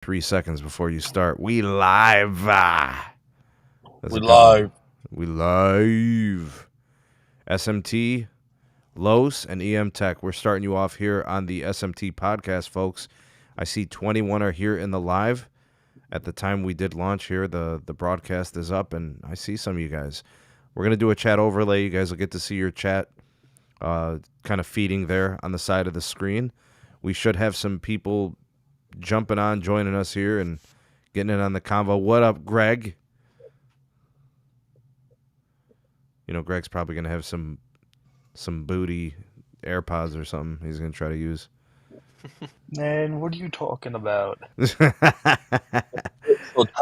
3 seconds before you start. We live. We live. We live. SMT, Los, and EM Tech. We're starting you off here on the SMT podcast, folks. I see 21 are here in the live. At the time we did launch here, the broadcast is up, and I see some of you guys. We're going to do a chat overlay. You guys will get to see your chat kind of feeding there on the side of the screen. We should have some people jumping on, joining us here, and getting in on the convo. What up, Greg? You know, Greg's probably going to have some booty AirPods or something he's going to try to use. Man, what are you talking about? So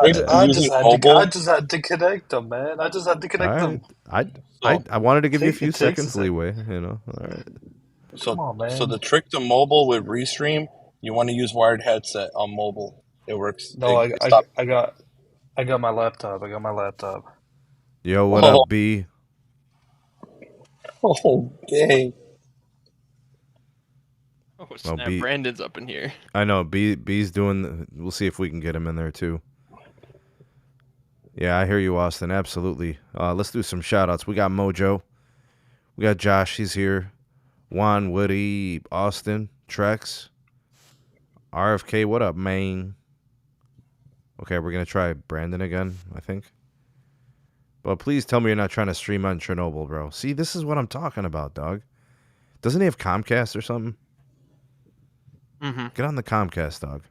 I just had to connect them, man. I just had to connect them. I wanted to give you a few seconds leeway, you know. All right. Come on, man. So the trick to mobile with Restream, you want to use wired headset on mobile. It works. No, I got my laptop. Yo, what up, B? Okay. Oh, snap. Brandon's up in here. I know. B's doing... We'll see if we can get him in there, too. Yeah, I hear you, Austin. Absolutely. Let's do some shout-outs. We got Mojo. We got Josh. He's here. Juan, Woody, Austin, Trex, RFK. What up, man? Okay, we're going to try Brandon again, I think. But please tell me you're not trying to stream on Chernobyl, bro. See, this is what I'm talking about, dog. Doesn't he have Comcast or something? Mm-hmm. Get on the Comcast, dog.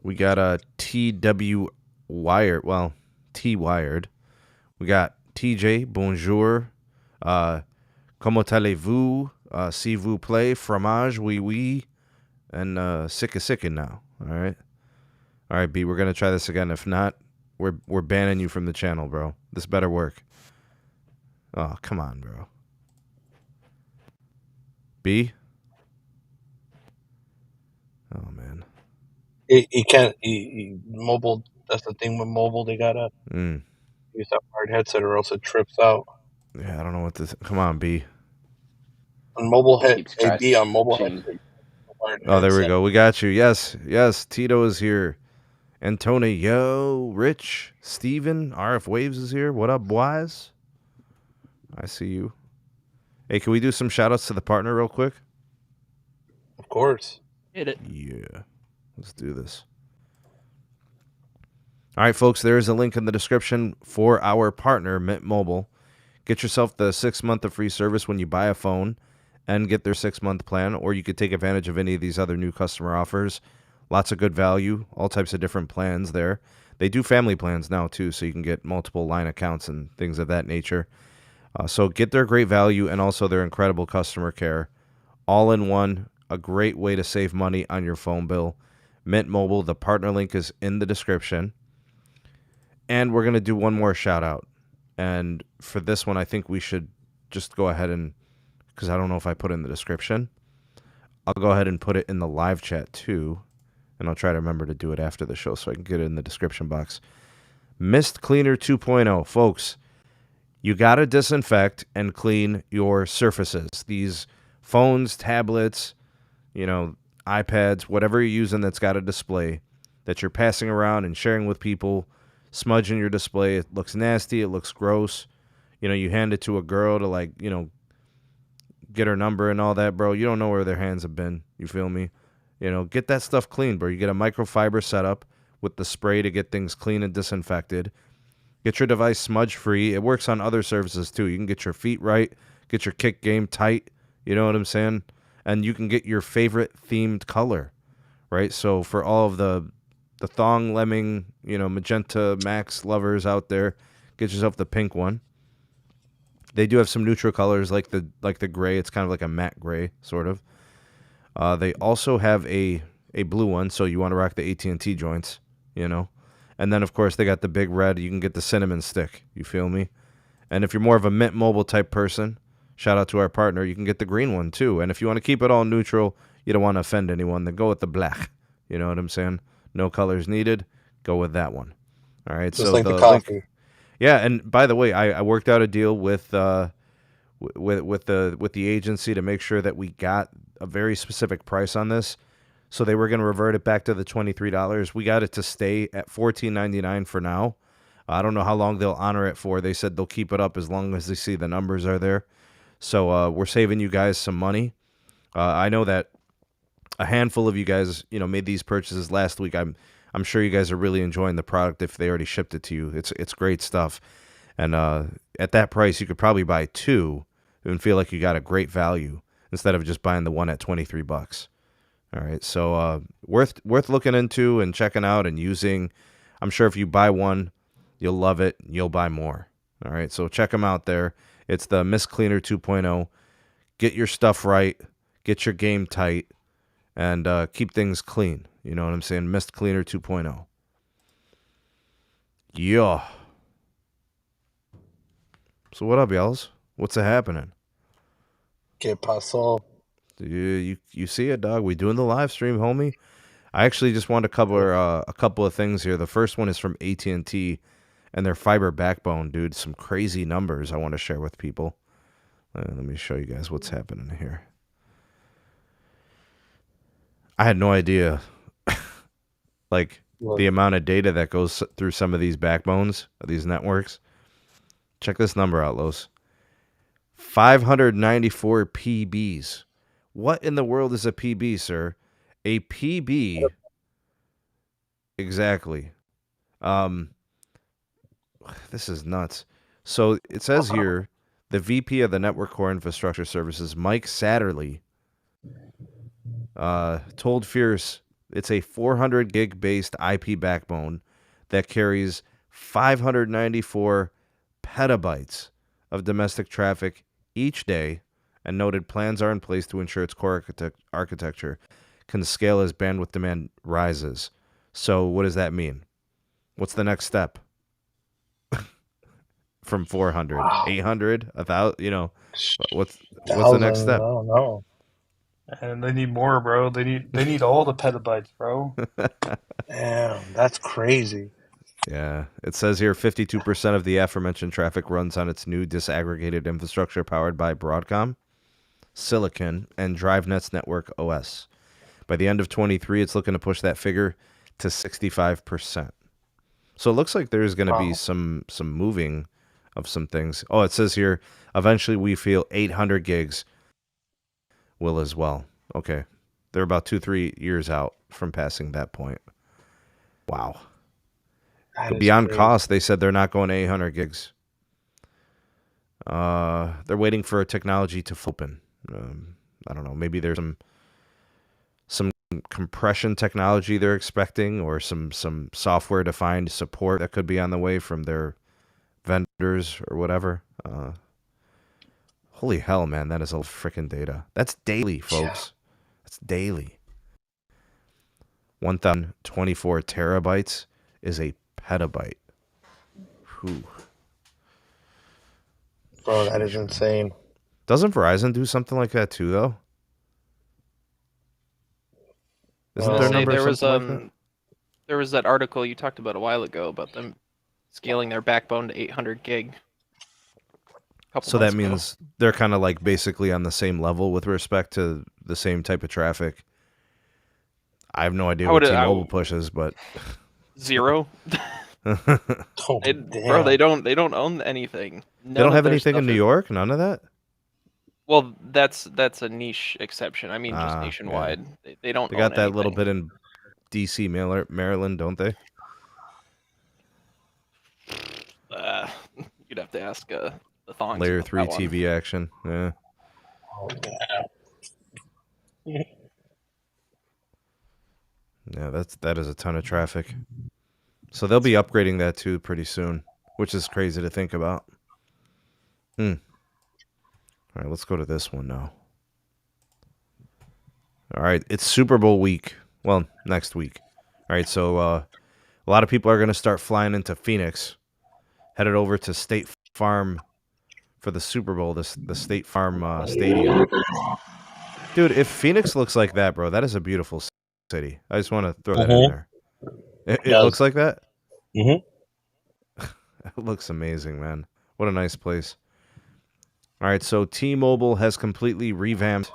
We got a TW Wired. Well, T Wired. We got TJ, bonjour. Comment allez-vous? Si vous plaît, fromage, oui, oui. And sicka now. All right. All right, B, we're going to try this again. If not, we're banning you from the channel, bro. This better work. Oh, come on, bro. B? Oh, man. He can't. Mobile. That's the thing with mobile. They gotta use that wired headset, or else it trips out. Yeah, I don't know what this. Come on, B. On mobile AD on mobile headset. Oh, there we go. We got you. Yes. Tito is here. Antonio, Rich, Steven, RF Waves is here. What up, boys? I see you. Hey, can we do some shout-outs to the partner real quick? Of course. Hit it. Yeah. Let's do this. All right, folks, there is a link in the description for our partner, Mint Mobile. Get yourself the 6 month of free service when you buy a phone and get their 6-month plan, or you could take advantage of any of these other new customer offers. Lots of good value, all types of different plans there. They do family plans now, too, so you can get multiple line accounts and things of that nature. So get their great value and also their incredible customer care. All in one, a great way to save money on your phone bill. Mint Mobile, the partner link is in the description. And we're going to do one more shout out. And for this one, I think we should just go ahead and, because I don't know if I put it in the description, I'll go ahead and put it in the live chat too. And I'll try to remember to do it after the show so I can get it in the description box. Mist Cleaner 2.0. Folks, you got to disinfect and clean your surfaces. These phones, tablets, iPads, whatever you're using that's got a display that you're passing around and sharing with people, smudging your display. It looks nasty. It looks gross. You hand it to a girl to get her number and all that, bro. You don't know where their hands have been. You feel me? Get that stuff clean, bro. You get a microfiber setup with the spray to get things clean and disinfected. Get your device smudge-free. It works on other surfaces, too. You can get your feet right, get your kick game tight. You know what I'm saying? And you can get your favorite themed color, right? So for all of the thong lemming, Magenta MAX lovers out there, get yourself the pink one. They do have some neutral colors like the gray. It's kind of like a matte gray, sort of. They also have a blue one, so you want to rock the AT&T joints, And then, of course, they got the big red. You can get the cinnamon stick. You feel me? And if you're more of a Mint Mobile type person, shout out to our partner, you can get the green one, too. And if you want to keep it all neutral, you don't want to offend anyone, then go with the black. You know what I'm saying? No colors needed. Go with that one. All right. Just so like the coffee. Yeah, and by the way, I worked out a deal with the agency to make sure that we got a very specific price on this. So they were going to revert it back to the $23. We got it to stay at $14.99 for now. I don't know how long they'll honor it for. They said they'll keep it up as long as they see the numbers are there. So we're saving you guys some money. I know that a handful of you guys, made these purchases last week. I'm sure you guys are really enjoying the product if they already shipped it to you. It's great stuff. And at that price, you could probably buy two and feel like you got a great value instead of just buying the one at $23. All right, so worth looking into and checking out and using. I'm sure if you buy one, you'll love it. You'll buy more. All right, so check them out there. It's the Mist Cleaner 2.0. Get your stuff right. Get your game tight. And keep things clean. You know what I'm saying? Mist Cleaner 2.0. Yeah. So what up, y'alls? What's happening? ¿Qué pasó? You see it, dog. We doing the live stream, homie. I actually just want to cover a couple of things here. The first one is from AT&T and their fiber backbone, dude. Some crazy numbers I want to share with people. Let me show you guys what's happening here. I had no idea, the amount of data that goes through some of these backbones, of these networks. Check this number out, Los. 594 PBs. What in the world is a PB, sir? A PB. Exactly. This is nuts. So it says here, the VP of the Network Core Infrastructure Services, Mike Satterley, told Fierce it's a 400 gig based IP backbone that carries 594 petabytes of domestic traffic each day, and noted plans are in place to ensure its core architecture can scale as bandwidth demand rises. So what does that mean? What's the next step? From 400, 800, 1,000, what's the next step? I don't know. And they need more, bro. They need all the petabytes, bro. Damn, that's crazy. Yeah, it says here 52% of the aforementioned traffic runs on its new disaggregated infrastructure powered by Broadcom, Silicon, and DriveNet's network OS. By the end of 23, it's looking to push that figure to 65%. So it looks like there's going to be some moving of some things. Oh, it says here, eventually we feel 800 gigs will as well. Okay. They're about 2-3 years out from passing that point. Wow. Beyond cost, they said they're not going to 800 gigs. They're waiting for a technology to open. I don't know. Maybe there's some compression technology they're expecting, or some software-defined support that could be on the way from their vendors or whatever. Holy hell, man. That is a freaking data. That's daily, folks. That's daily. 1,024 terabytes is a petabyte. Whew. Bro, that is insane. Doesn't Verizon do something like that too, though? Isn't their number something like that? There was that article you talked about a while ago about them scaling their backbone to 800 gig. So that means they're kind of like basically on the same level with respect to the same type of traffic. I have no idea what T-Mobile pushes, but 0. Bro, they don't own anything. They don't have anything in New York? None of that? Well, that's a niche exception. I mean, just nationwide. Yeah. They don't. They got own that anything. little bit in D.C., Maryland, don't they? You'd have to ask the Thongs. Layer 3 TV action. Yeah. Oh, yeah, that is a ton of traffic. So they'll be upgrading that too pretty soon, which is crazy to think about. All right, let's go to this one now. All right, it's Super Bowl week. Well, next week. All right, so a lot of people are going to start flying into Phoenix, headed over to State Farm for the Super Bowl, the State Farm Stadium. Dude, if Phoenix looks like that, bro, that is a beautiful city. I just want to throw that in there. It looks like that? Mm-hmm. It looks amazing, man. What a nice place. All right, so T-Mobile has completely revamped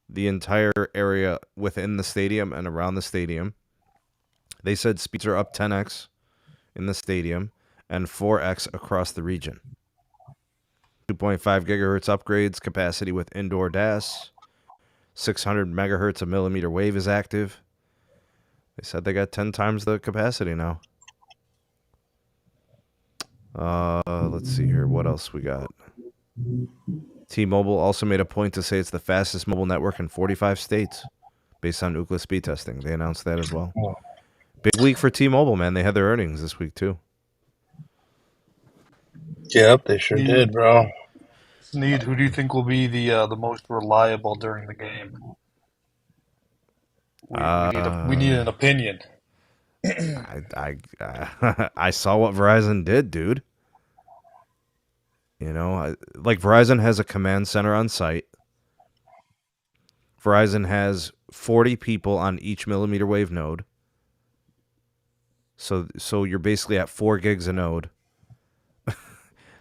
the entire area within the stadium and around the stadium. They said speeds are up 10x in the stadium and 4x across the region. 2.5 gigahertz upgrades, capacity with indoor DAS. 600 megahertz of millimeter wave is active. They said they got 10 times the capacity now. Let's see here. What else we got? T-Mobile also made a point to say it's the fastest mobile network in 45 states based on Ookla speed testing. They announced that as well. Big week for T-Mobile, man. They had their earnings this week, too. Yep, they sure did, bro. Sneed, who do you think will be the most reliable during the game? We need an opinion. I saw what Verizon did, dude. You know, like Verizon has a command center on site. Verizon has 40 people on each millimeter wave node. So you're basically at 4 gigs a node.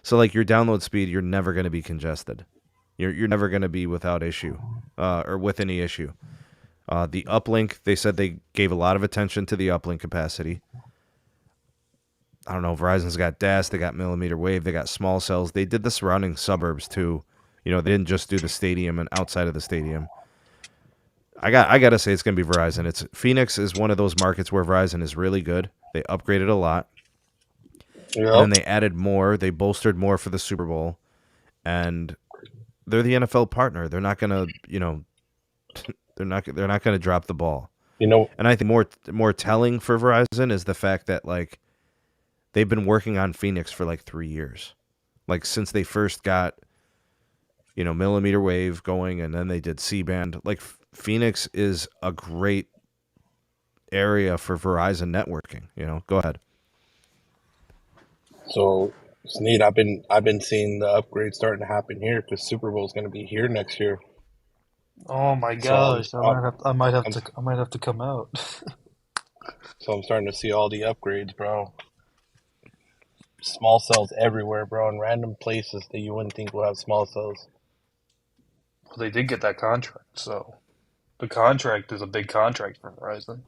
So like your download speed, you're never going to be congested. You're never going to be without issue, or with any issue. The uplink, they said they gave a lot of attention to the uplink capacity. I don't know, Verizon's got DAS, they got millimeter wave, they got small cells. They did the surrounding suburbs too. You know, they didn't just do the stadium and outside of the stadium. I got to say it's going to be Verizon. Phoenix is one of those markets where Verizon is really good. They upgraded a lot. Yep. And then they added more. They bolstered more for the Super Bowl. And they're the NFL partner. They're not going to, you know, they're not going to drop the ball. You know, and I think more telling for Verizon is the fact that like they've been working on Phoenix for like 3 years. Like since they first got, you know, millimeter wave going and then they did C-band. Like Phoenix is a great area for Verizon networking, you know. Go ahead. So it's neat. I've been seeing the upgrades starting to happen here because Super Bowl is going to be here next year. Oh my gosh! I might have to come out. So I'm starting to see all the upgrades, bro. Small cells everywhere, bro, in random places that you wouldn't think will have small cells. Well, they did get that contract, so the contract is a big contract for Verizon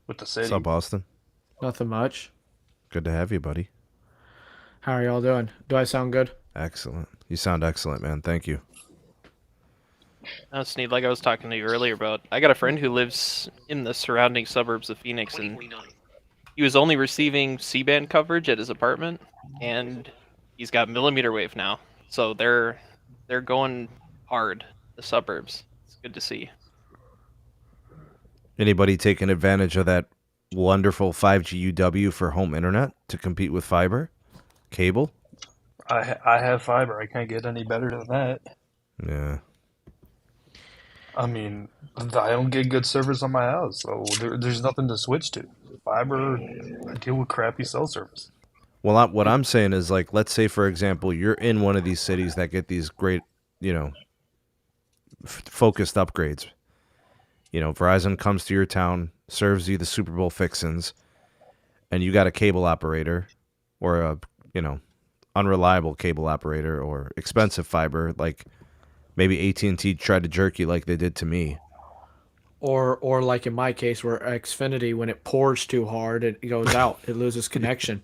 with the city. What's up, Austin? Nothing much. Good to have you, buddy. How are y'all doing? Do I sound good? Excellent. You sound excellent, man. Thank you. Now, Sneed, like I was talking to you earlier about, I got a friend who lives in the surrounding suburbs of Phoenix, and he was only receiving C-band coverage at his apartment, and he's got millimeter wave now. So they're going hard, the suburbs. It's good to see. Anybody taking advantage of that wonderful 5G UW for home internet to compete with fiber cable? I have fiber. I can't get any better than that. Yeah. I mean, I don't get good service on my house, so there's nothing to switch to. Fiber, I deal with crappy cell service. Well, what I'm saying is, like, let's say, for example, you're in one of these cities that get these great, you know, focused upgrades. You know, Verizon comes to your town, serves you the Super Bowl fixins, and you got a cable operator or a, you know, unreliable cable operator or expensive fiber, like maybe AT&T tried to jerk you like they did to me. Or like in my case where Xfinity, when it pours too hard, it goes out. It loses connection.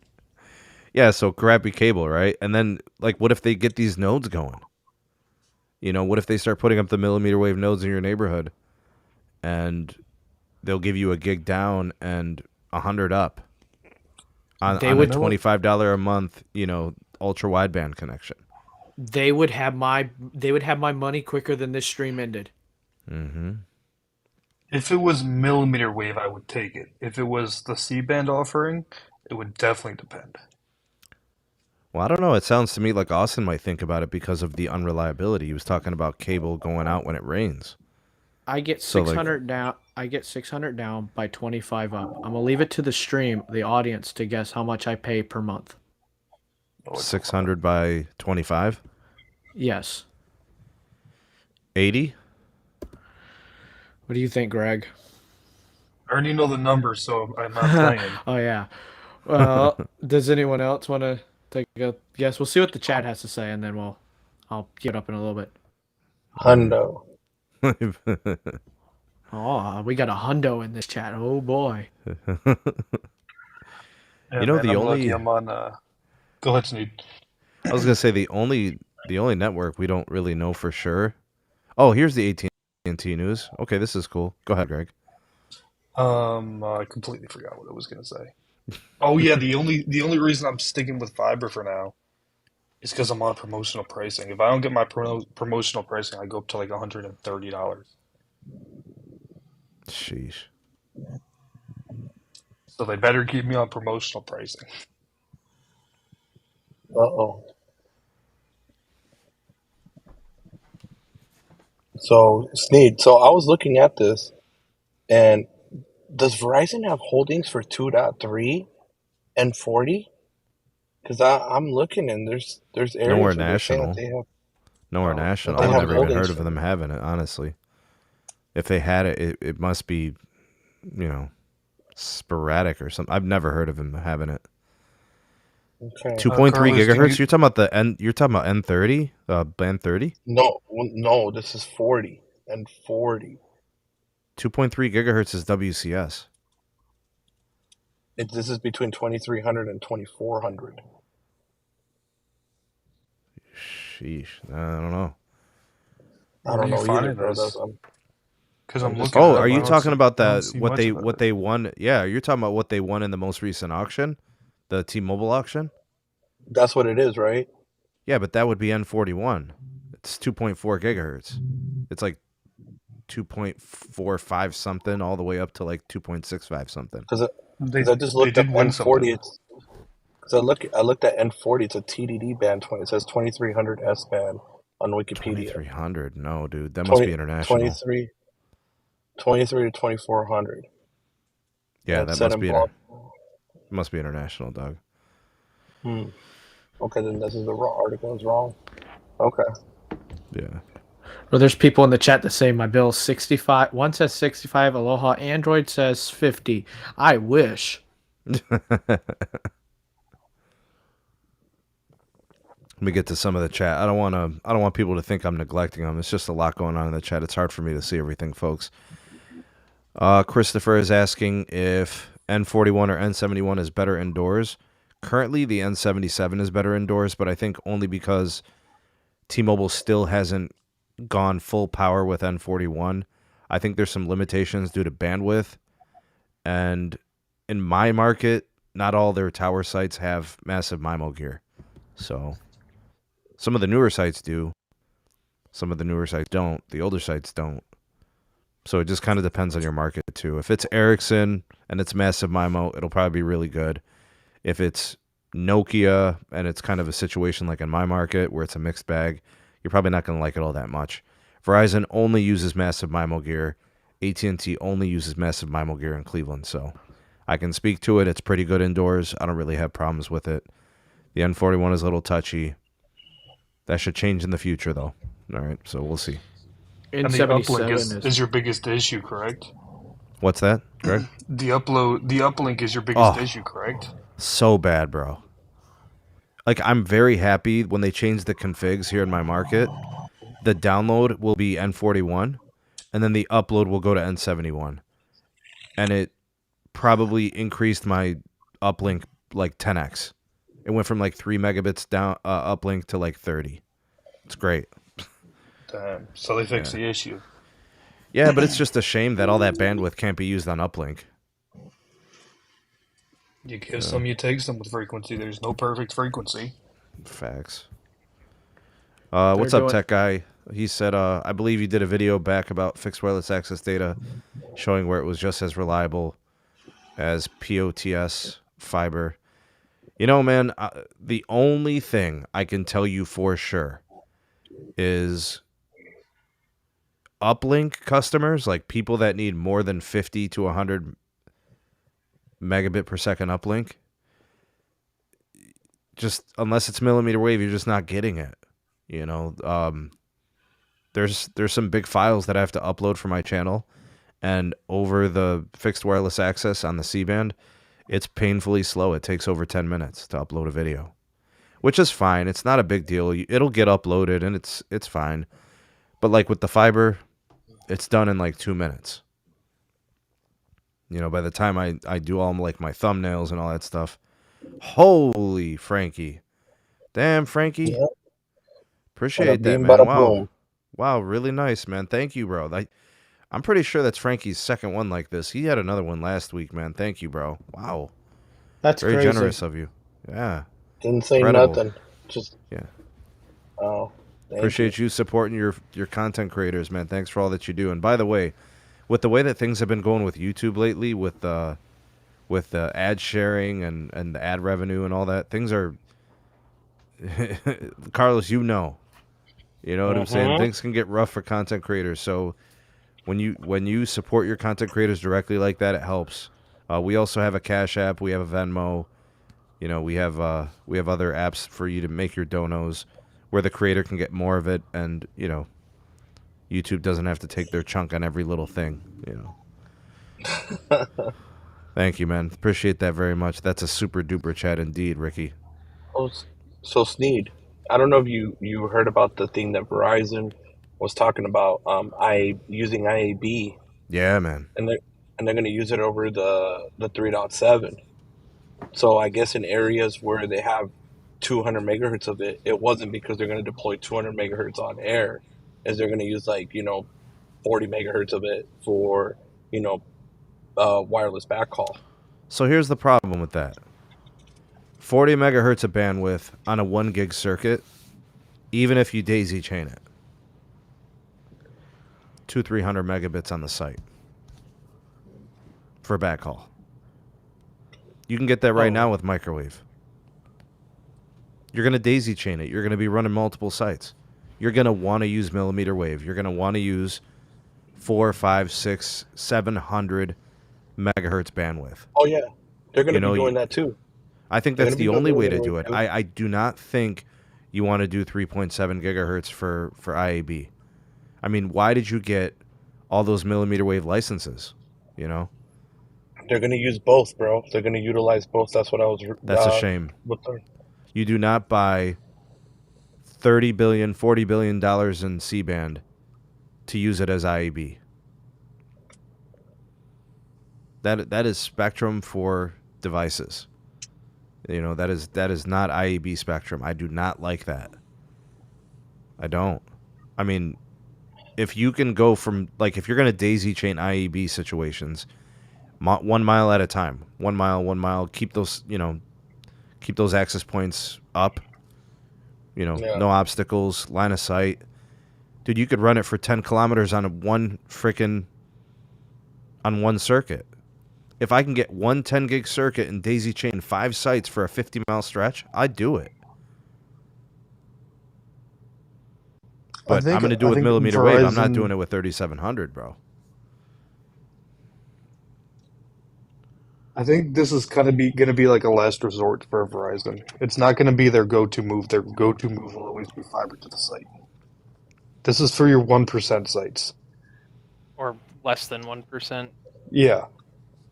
Yeah, so crappy cable, right? And then, like, what if they get these nodes going? You know, what if they start putting up the millimeter wave nodes in your neighborhood and they'll give you a gig down and 100 up on a $25 a month, you know, ultra wideband connection? They would have my money quicker than this stream ended. Mm-hmm. If it was millimeter wave, I would take it. If it was the C-band offering, it would definitely depend. Well, I don't know. It sounds to me like Austin might think about it because of the unreliability. He was talking about cable going out when it rains. I get 600 down. I get 600 down by 25 up. I'm gonna leave it to the stream, the audience, to guess how much I pay per month. 600 by 25? Yes. 80? What do you think, Greg? I already know the numbers, so I'm not playing. Oh, yeah. Well, does anyone else want to take a guess? We'll see what the chat has to say, and then I'll give it up in a little bit. Hundo. Oh, we got a hundo in this chat. Oh boy. Yeah, You know, man, the I'm only lucky I'm on. Go ahead, Sneed. I was gonna say the only network we don't really know for sure. Oh, here's the AT&T news. Okay, this is cool. Go ahead, Greg. I completely forgot what I was gonna say. Oh yeah, the only reason I'm sticking with fiber for now is because I'm on promotional pricing. If I don't get my promotional pricing, I go up to like $130. Sheesh. So they better keep me on promotional pricing. Uh-oh. So, Sneed, so I was looking at this, and does Verizon have holdings for 2.3 and 40? Because I'm looking, and there's Nowhere areas where they're saying that national. they have Nowhere that national. they I've have never even holdings heard of for. them having it, honestly. If they had it, it must be, sporadic or something. I've never heard of them having it. Okay. 2.3 Carlos, do gigahertz. you? You're talking about N30, band 30. No, this is 40 and 40. 2.3 gigahertz is WCS. This is between 2300 and 2400. Sheesh. I don't know. I Where are don't you know either, finding bro. this? Because I'm I'm just looking it Oh, up. are I you don't talking see. about I don't that? see What much they of what it. they won? Yeah, you're talking about what they won in the most recent auction, the T-Mobile auction. That's what it is, right? Yeah, but that would be N41. It's 2.4 gigahertz. It's like 2.45 something, all the way up to like 2.65 something. Because They I just they looked up did win N40. something. It's because I looked at N40. It's a TDD band 20. It says 2300 S band on Wikipedia. 2300? No, dude, that must 20, be international. 23, 23 to 2400. Yeah, It that said must in be block. must be international, Doug. Okay, then this is the wrong article. Is wrong. Okay. Yeah. Well, there's people in the chat that say my bill's 65. One says 65. Aloha Android says 50. I wish. Let me get to some of the chat. I don't want people to think I'm neglecting them. It's just a lot going on in the chat. It's hard for me to see everything, folks. Christopher is asking if N41 or N71 is better indoors. Currently, the N77 is better indoors, but I think only because T-Mobile still hasn't gone full power with N41. I think there's some limitations due to bandwidth. And in my market, not all their tower sites have massive MIMO gear. So some of the newer sites do. Some of the newer sites don't. The older sites don't. So it just kind of depends on your market too. If it's Ericsson and it's massive MIMO, it'll probably be really good. If it's Nokia and it's kind of a situation like in my market where it's a mixed bag, you're probably not going to like it all that much. Verizon only uses massive MIMO gear. AT&T only uses massive MIMO gear in Cleveland. So I can speak to it. It's pretty good indoors. I don't really have problems with it. The N41 is a little touchy. That should change in the future, though. All right, so we'll see. And the uplink is your biggest issue, correct? What's that, Greg? The uplink is your biggest issue, correct? So bad, bro. Like, I'm very happy when they change the configs here in my market. The download will be N41, and then the upload will go to N71. And it probably increased my uplink like 10x. It went from like 3 megabits down uplink to like 30. It's great. Damn. So they fixed the issue. Yeah, but it's just a shame that all that bandwidth can't be used on uplink. You give some, you take some with frequency. There's no perfect frequency. Facts. What's up, tech guy? He said, I believe you did a video back about fixed wireless access data showing where it was just as reliable as POTS fiber. You know, man, the only thing I can tell you for sure is uplink customers, like people that need more than 50 to 100 megabit per second uplink, just unless it's millimeter wave, you're just not getting it. You know, there's some big files that I have to upload for my channel, and over the fixed wireless access on the C-band, it's painfully slow. It takes over 10 minutes to upload a video, which is fine. It's not a big deal. It'll get uploaded, and it's fine. But like with the fiber, it's done in like 2 minutes. You know, by the time I do all like my thumbnails and all that stuff. Holy Frankie. Damn, Frankie. Yeah. Appreciate that, Beam, man. bada Wow. boom. Wow, really nice, man. Thank you, bro. I'm pretty sure that's Frankie's second one like this. He had another one last week, man. Thank you, bro. Wow. That's very crazy. generous of you. Yeah. Didn't say Incredible. nothing. Just yeah. Oh, appreciate you supporting your content creators, man. Thanks for all that you do. And by the way, with the way that things have been going with YouTube lately, with ad sharing and the ad revenue and all that, things are Carlos, you know what I'm saying? Things can get rough for content creators. So when you support your content creators directly like that, it helps. We also have a Cash App. We have a Venmo. You know, we have other apps for you to make your donos where the creator can get more of it, and you know, YouTube doesn't have to take their chunk on every little thing. You know. Thank you, man. Appreciate that very much. That's a super duper chat indeed, Ricky. Oh, so Sneed, I don't know if you heard about the thing that Verizon was talking about. Using IAB. Yeah, man. And they're going to use it over the 3.7. So I guess in areas where they have 200 megahertz of it, it wasn't because they're going to deploy 200 megahertz on air, as they're going to use 40 megahertz of it for wireless backhaul. So here's the problem with that. 40 megahertz of bandwidth on a 1 gig circuit, even if you daisy chain it. 200-300 megabits on the site for backhaul. You can get that right now with microwave. You're going to daisy chain it. You're going to be running multiple sites. You're going to want to use millimeter wave. You're going to want to use 400, 500, 600, 700 megahertz bandwidth. Oh, yeah. They're going to be doing that too. I think that's the only way to do it. I do not think you want to do 3.7 gigahertz for IAB. I mean, why did you get all those millimeter wave licenses? You know? They're going to use both, bro. They're going to utilize both. That's what I was... That's a shame. You do not buy $30 billion, $40 billion in C-band to use it as IAB. That is spectrum for devices. You know, that is not IAB spectrum. I do not like that. I don't. I mean, if you can go from, if you're going to daisy chain IAB situations, 1 mile at a time, 1 mile, keep those access points up, no obstacles, line of sight. Dude, you could run it for 10 kilometers on one circuit. If I can get one 10 gig circuit and daisy chain 5 sites for a 50-mile stretch, I'd do it. But I'm going to do it with millimeter wave. I'm not doing it with 3700, bro. I think this is kind of going to be like a last resort for Verizon. It's not going to be their go-to move. Their go-to move will always be fiber to the site. This is for your 1% sites. Or less than 1%. Yeah.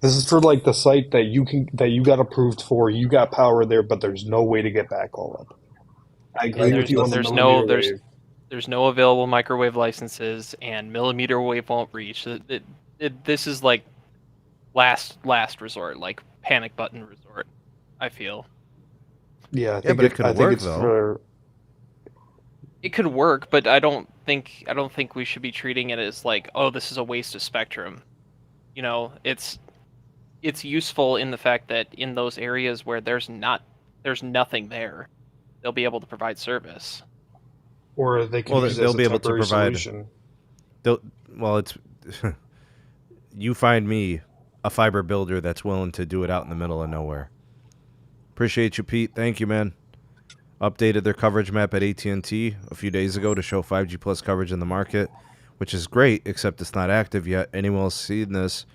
This is for the site that you got approved for. You got power there, but there's no way to get backhaul up. I agree with you on the millimeter wave. There's no available microwave licenses, and millimeter wave won't reach. This is last resort, panic button resort, I feel. Yeah, but it could work though. It could work, but I don't think we should be treating it as this is a waste of spectrum. You know, it's useful in the fact that in those areas where there's nothing there, they'll be able to provide service. Or they can use it as a temporary solution. It's you find me a fiber builder that's willing to do it out in the middle of nowhere. Appreciate you, Pete. Thank you, man. Updated their coverage map at AT&T a few days ago to show 5G plus coverage in the market, which is great, except it's not active yet. Anyone else seen this,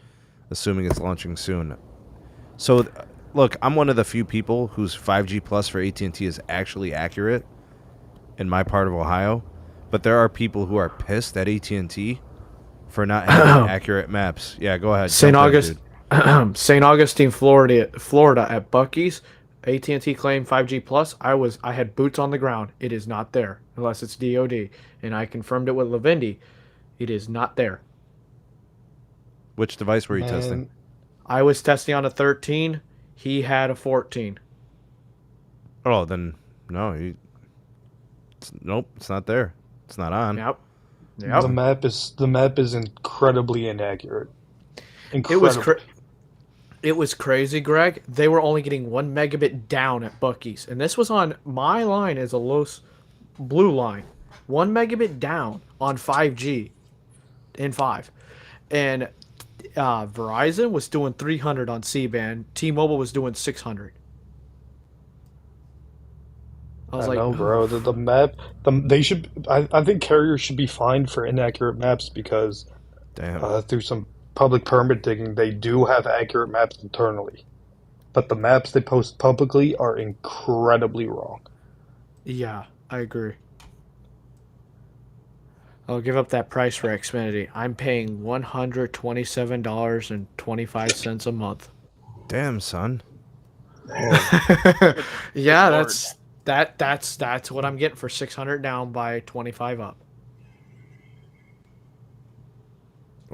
assuming it's launching soon? So, look, I'm one of the few people whose 5G plus for AT&T is actually accurate in my part of Ohio, but there are people who are pissed at AT&T for not having accurate maps. Yeah, go ahead. St. Augustine, Florida at Buc-ee's, AT&T claimed 5G plus. I had boots on the ground. It is not there unless it's DoD, and I confirmed it with Lavendi. It is not there. Which device were you testing? Man, I was testing on a 13. He had a 14. Oh, then no. Nope, it's not there. It's not on. Yep. the Yep. map is incredibly inaccurate. It was Incredibly. it was crazy, Greg. They were only getting 1 megabit down at Bucky's, and this was on my line as a blue line. 1 megabit down on 5G in 5. And Verizon was doing 300 on C-band. T-Mobile was doing 600. I was I like, know, bro. oh, The map, they should. I think carriers should be fined for inaccurate maps because Damn. through some public permit digging, they do have accurate maps internally, but the maps they post publicly are incredibly wrong. yeah, I agree. I'll give up that price for Xfinity. I'm paying $127.25 a month. Damn, son. Man. Yeah, Lord. that's what I'm getting for 600 down by 25 up.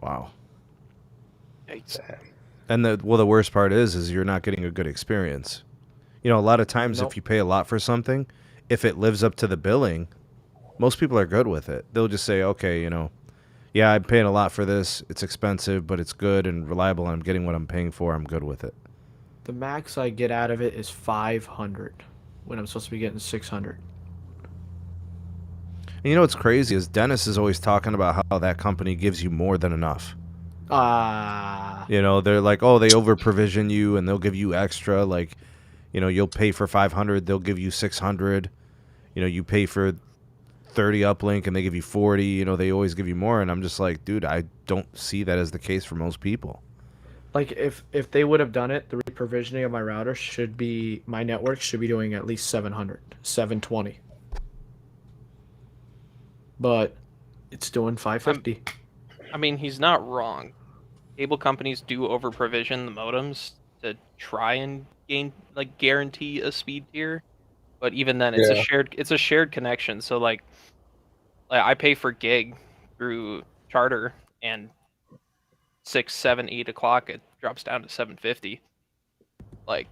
Wow. Yikes. And the worst part is you're not getting a good experience. You know, a lot of times Nope. if you pay a lot for something, if it lives up to the billing, most people are good with it. They'll just say, okay, you know, yeah, I'm paying a lot for this. It's expensive, but it's good and reliable. And I'm getting what I'm paying for. I'm good with it. The max I get out of it is 500 when I'm supposed to be getting 600. And you know what's crazy is Dennis is always talking about how that company gives you more than enough. You know, they're like, oh, they over provision you and they'll give you extra. Like, you know, you'll pay for 500, they'll give you 600. You know, you pay for 30 uplink and they give you 40. You know, they always give you more. And I'm just like, dude, I don't see that as the case for most people. Like if they would have done it, the reprovisioning of my router should be my network should be doing at least 700, 720. But it's doing 550. I mean, he's not wrong. Cable companies do over provision the modems to try and guarantee a speed tier, but even then, it's a shared connection. So like I pay for gig through Charter, and 6, 7, 8 o'clock it drops down to 750. Like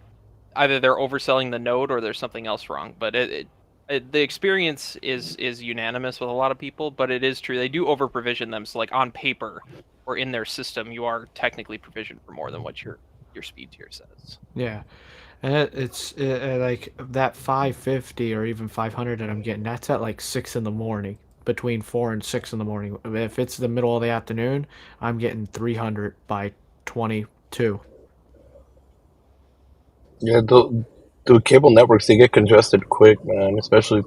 either they're overselling the node or there's something else wrong. But the experience is unanimous with a lot of people, but it is true they do over provision them. So like on paper or in their system, you are technically provisioned for more than what your speed tier says. Yeah. And it's like that 550 or even 500 that I'm getting, that's at like 6 in the morning, between 4 and 6 in the morning. If it's the middle of the afternoon, I'm getting 300 by 22. Yeah, the cable networks, they get congested quick, man. Especially if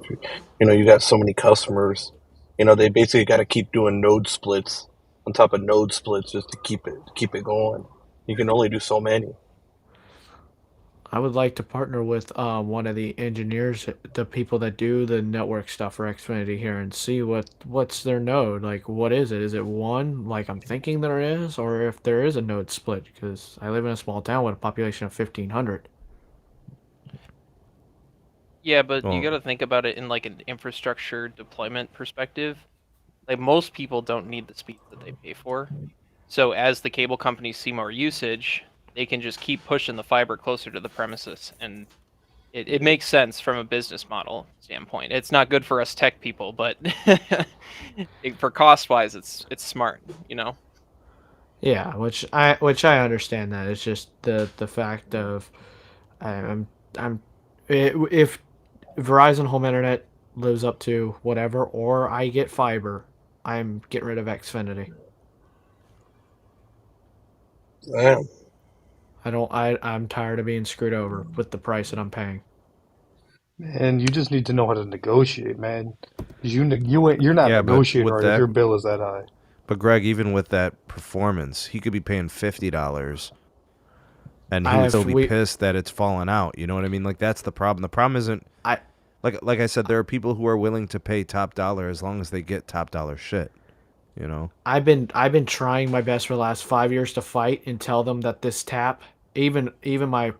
you got so many customers. You know, they basically got to keep doing node splits on top of node splits just to keep it going. You can only do so many. I would like to partner with one of the engineers, the people that do the network stuff for Xfinity here, and see what's their node. Like, what is it? Is it one, like I'm thinking there is, or if there is a node split? Because I live in a small town with a population of 1,500. Yeah, but you Well, got to think about it in like an infrastructure deployment perspective. Like most people don't need the speeds that they pay for. So as the cable companies see more usage, they can just keep pushing the fiber closer to the premises, and it makes sense from a business model standpoint. It's not good for us tech people, but for cost wise, it's smart, you know. Yeah, which I understand that. It's just the fact of I'm if Verizon Home Internet lives up to whatever, or I get fiber, I'm getting rid of Xfinity. Yeah. I'm tired of being screwed over with the price that I'm paying. And you just need to know how to negotiate, man. 'Cause you're not yeah, but negotiating with right if that, your bill is that high. but Greg, even with that performance, he could be paying $50, and he would still be pissed that it's falling out. You know what I mean? Like that's the problem. The problem isn't like I said, there are people who are willing to pay top dollar as long as they get top dollar shit. You know. I've been trying my best for the last 5 years to fight and tell them that this tap, even my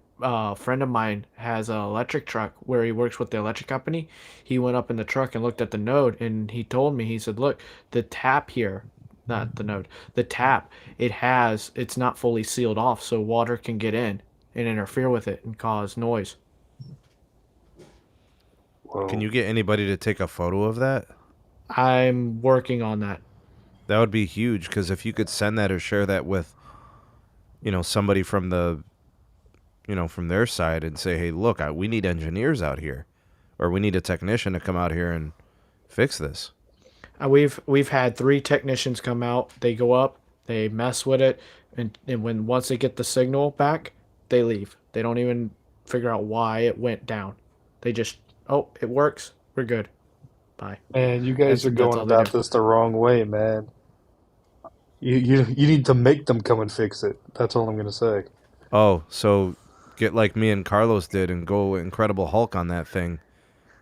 friend of mine has an electric truck where he works with the electric company. He went up in the truck and looked at the node, and he told me, he said, look, the tap here not the node, the tap, it's not fully sealed off, so water can get in and interfere with it and cause noise. Whoa. Can you get anybody to take a photo of that? I'm working on that. That would be huge, because if you could send that or share that with, somebody from from their side and say, hey, look, we need engineers out here, or we need a technician to come out here and fix this. We've had 3 technicians come out. They go up, they mess with it, and once they get the signal back, they leave. They don't even figure out why it went down. They just, oh, it works. We're good. Bye. Man, you guys are going all they about do. this the wrong way, man. You need to make them come and fix it. That's all I'm going to say. Oh, so get like me and Carlos did and go Incredible Hulk on that thing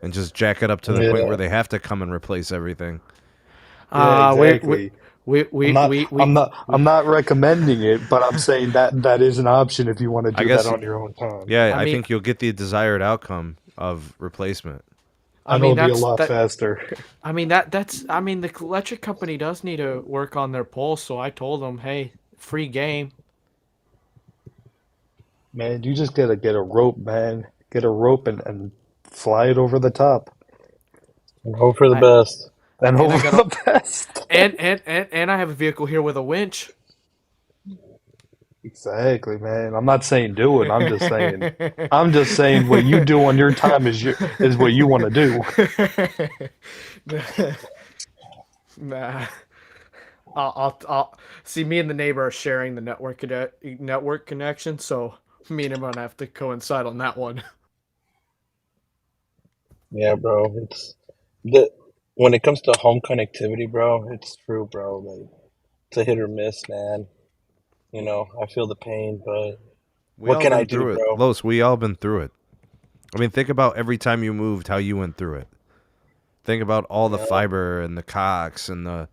and just jack it up to the point where they have to come and replace everything. Yeah, exactly. I'm not recommending it, but I'm saying that is an option if you want to do that on your own time. Yeah, I think you'll get the desired outcome of replacement. I mean, it'll be a lot faster. I mean, the electric company does need to work on their pulse, so I told them, hey, free game. Man, you just gotta get a rope, man. Get a rope and fly it over the top. And hope for the best. And hope for the best. And I have a vehicle here with a winch. Exactly, man. I'm not saying do it. I'm just saying what you do on your time is what you want to do. Nah. I'll see. Me and the neighbor are sharing the network connection, so me and him are gonna have to coincide on that one. Yeah, bro. When it comes to home connectivity, bro, it's true, bro. Like, it's a hit or miss, man. I feel the pain, but what can I do, bro? Los, we all been through it. I mean, think about every time you moved, how you went through it. Think about all the fiber and the coax and the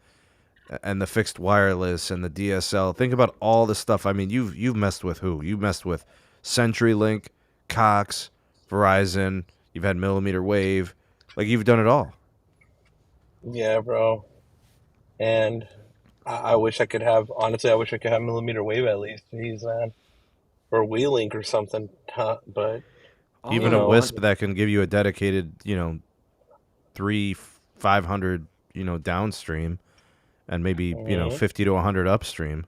fixed wireless and the DSL. Think about all the stuff. I mean, you've messed with who? You messed with CenturyLink, Cox, Verizon. You've had mmWave. Like, you've done it all. Yeah, bro. And I wish I could have, honestly, mmWave at least. Jeez, man. Or WeLink or something. But even a Wisp that can give you a dedicated, 500, downstream, and maybe 50 to 100 upstream.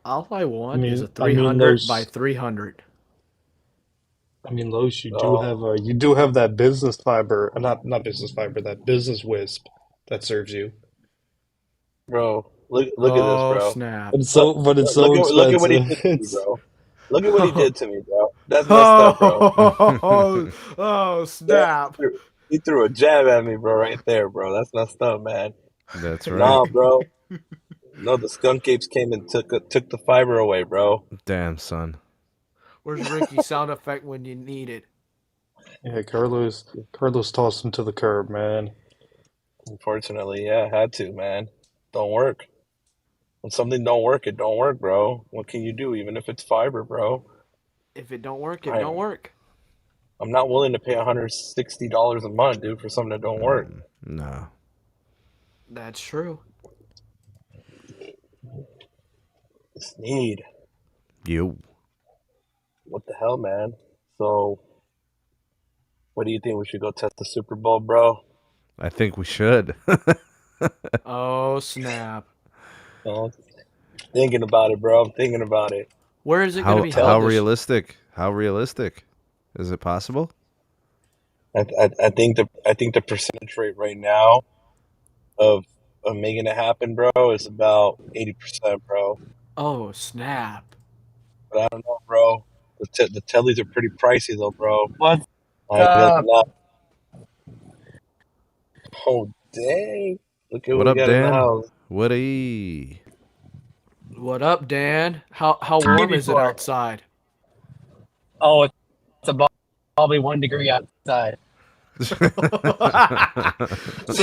All I want is a 300 by 300. I mean, Los, you do have that business fiber, not business fiber, that business Wisp that serves you. Bro, look at this, bro. Snap. But it's so expensive. Look at what he did to me, bro. Look at what he did to me, bro. That's messed up, bro. Oh, snap. He threw a jab at me, bro, right there, bro. That's messed up, man. That's right. Nah, bro. No, the skunk apes came and took the fiber away, bro. Damn, son. Where's Ricky's sound effect when you need it? Yeah, Carlos tossed him to the curb, man. Unfortunately, yeah, had to, man. Don't work. When something don't work, it don't work, bro. What can you do, even if it's fiber, bro? If it don't work, it don't work. I'm not willing to pay $160 a month, dude, for something that don't work. No. That's true. Sneed. You. What the hell, man? So, what do you think? We should go test the Super Bowl, bro? I think we should. Oh, snap. Oh, thinking about it, bro. I'm thinking about it. Where is it going to be held? How realistic? How realistic? Is it possible? I think the percentage rate right now of making it happen, bro, is about 80%, bro. Oh, snap. But I don't know, bro. The tellies are pretty pricey, though, bro. What's up? Oh, dang. Look at what we got in the house. What up, Dan? How warm is it outside? Oh, it's about probably 1 degree outside. So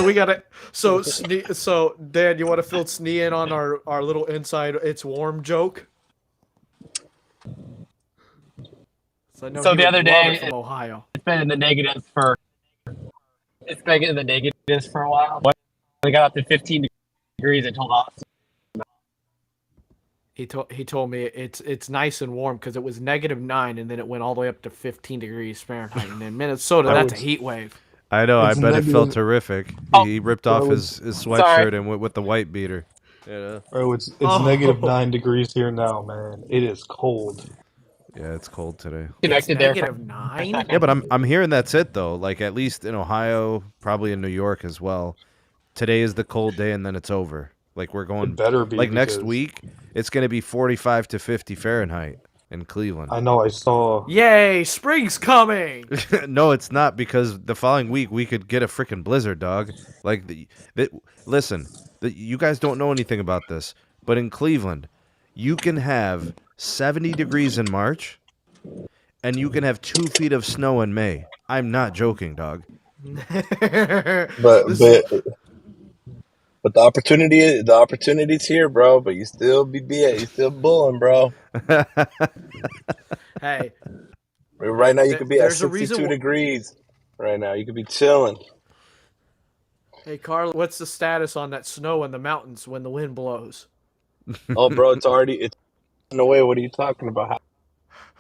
we got to. So Dan, you want to fill Snee in on our little inside "it's warm" joke? So the other day, from Ohio. It's been in the negatives for a while. We got up to 15 degrees. I told us He told me it's nice and warm because it was -9 and then it went all the way up to 15 degrees Fahrenheit. And in Minnesota, Oh, that's a it's heat wave. I know. I it's bet it felt negative. terrific. Oh, He ripped off Bro, his sorry. sweatshirt and went with the white beater. Yeah. it's negative Oh, 9 degrees here now, man. It is cold. Yeah, it's cold today. it's Connected there for a -9. Yeah, second. but I'm hearing that's it though. Like at least in Ohio, probably in New York as well. Today is the cold day and then it's over. Like we're It going better be like next because week, it's going to be 45 to 50 Fahrenheit in Cleveland. I know I saw. Yay, spring's coming. No, it's not because the following week we could get a freaking blizzard, dog. Like listen, you guys don't know anything about this, but in Cleveland, you can have 70 degrees in March and you can have 2 feet of snow in May. I'm not joking, dog. But This is- but the opportunity's here, bro. But you still you still bulling, bro. hey, Right now you could be at there's a 62 reason. degrees. Right now you could be chilling. Hey, Carl, what's the status on that snow in the mountains when the wind blows? Oh, bro, it's on the way. What are you talking about?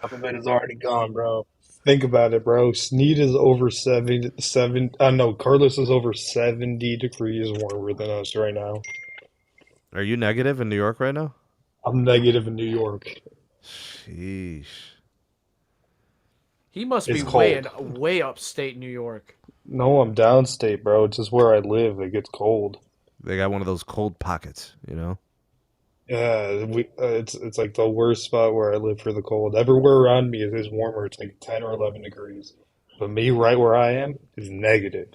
Half of it is already gone, bro. Think about it, bro. Sneed is over 77. No, Carlos is over 70 degrees warmer than us right now. Are you negative in New York right now? I'm negative in New York. Sheesh. He must It's be way cold. way upstate New York. No, I'm downstate, bro. It's just where I live. It gets cold. They got one of those cold pockets, you know? Yeah, it's like the worst spot where I live for the cold. Everywhere around me is warmer. It's like 10 or 11 degrees. But me, right where I am, is negative.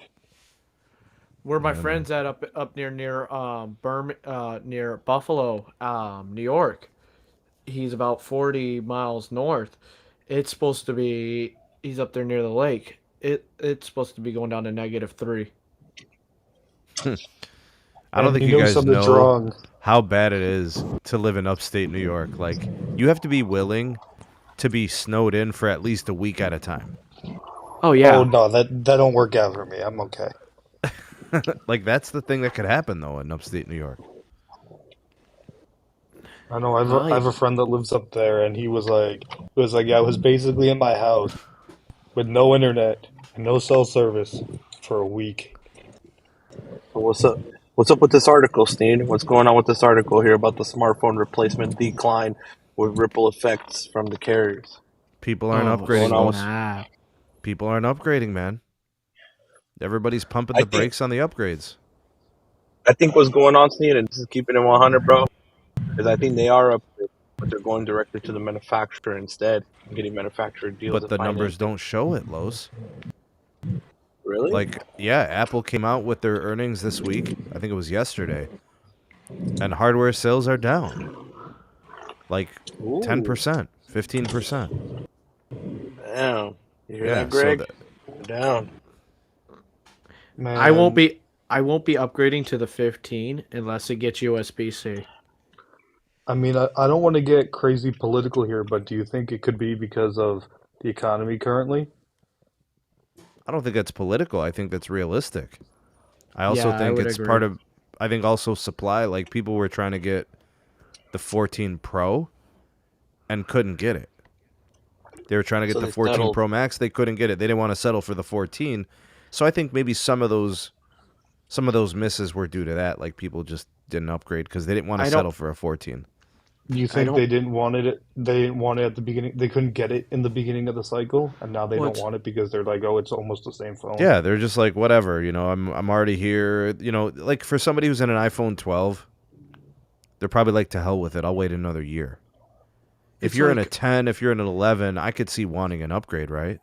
Where my Yeah, man. friends at up near near Buffalo, New York. He's about 40 miles north. It's supposed to be he's up there near the lake. It's supposed to be going down to -3. I don't And think you you know guys something's know wrong. how bad it is to live in upstate New York. Like, you have to be willing to be snowed in for at least a week at a time. Oh Oh yeah. no, that don't work out for me. I'm okay. Like, that's the thing that could happen, though, in upstate New York. I know I have Nice. a friend that lives up there, and he was like, yeah, I was basically in my house with no internet and no cell service for a week. So what's up? What's up with this article, Sneed? What's going on with this article here about the smartphone replacement decline with ripple effects from the carriers? People aren't Oh upgrading, Going on with, Los. snap. People aren't upgrading, man. Everybody's pumping I the think brakes on the upgrades. I think what's going on, Sneed, and this is keeping it 100, bro, is I think they are upgrading, but they're going directly to the manufacturer instead and getting manufacturer deals But of the numbers financing. don't show it, Los. Really? Like, yeah, Apple came out with their earnings this week. I think it was yesterday. And hardware sales are down. Like Ooh, 10%, 15%. damn. You hear Yeah, that, so Greg? You're down. I won't Man, be I won't be upgrading to the 15 unless it gets USB-C. I mean, I don't want to get crazy political here, but do you think it could be because of the economy currently? I don't think that's political. I think that's realistic. I also Yeah, I think would it's part agree. of, I think also supply. Like, people were trying to get the 14 Pro and couldn't get it. They were trying to get So the they 14 settled. Pro Max. They couldn't get it. They didn't want to settle for the 14. So I think maybe some of those misses were due to that. Like, people just didn't upgrade because they didn't want to I don't settle for a 14. You I think don't they didn't want it? They didn't want it at the beginning. They couldn't get it in the beginning of the cycle, and now they well don't it's want it because they're like, oh, it's almost the same phone. Yeah, they're just like, whatever, I'm already here. Like, for somebody who's in an iPhone 12, they're probably like, to hell with it. I'll wait another year. If it's you're in a like 10, if you're in an 11, I could see wanting an upgrade, right?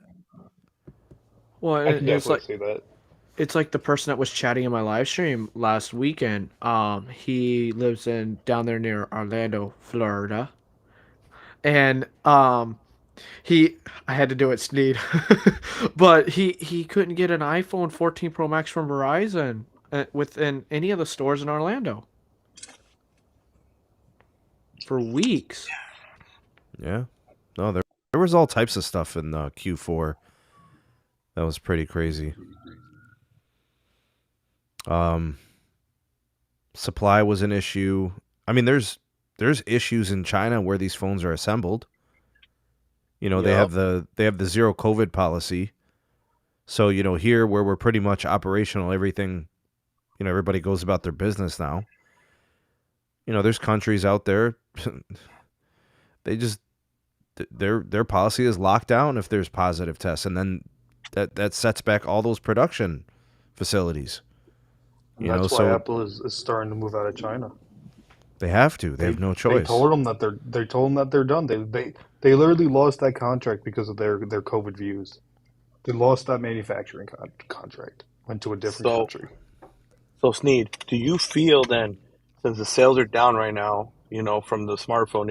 well I can it's definitely like see that. it's like the person that was chatting in my live stream last weekend. He lives in down there near Orlando, Florida. And he I had to do it Sneed. But he couldn't get an iPhone 14 Pro Max from Verizon within any of the stores in Orlando for weeks. Yeah. No, there was all types of stuff in Q4 that was pretty crazy. Supply was an issue. I mean, there's there's issues in China where these phones are assembled. You know, Yep. they have the zero COVID policy. So, you know, here where we're pretty much operational, everything, you know, everybody goes about their business now. You know, there's countries out there, they just their policy is locked down if there's positive tests, and then that sets back all those production facilities. And You know, that's why so Apple is starting to move out of China. they have to. They have no choice. They told them that they're done. They literally lost that contract because of their COVID views. They lost that manufacturing contract. Went to a different country. So Sneed, do you feel then, since the sales are down right now, you know, from the smartphone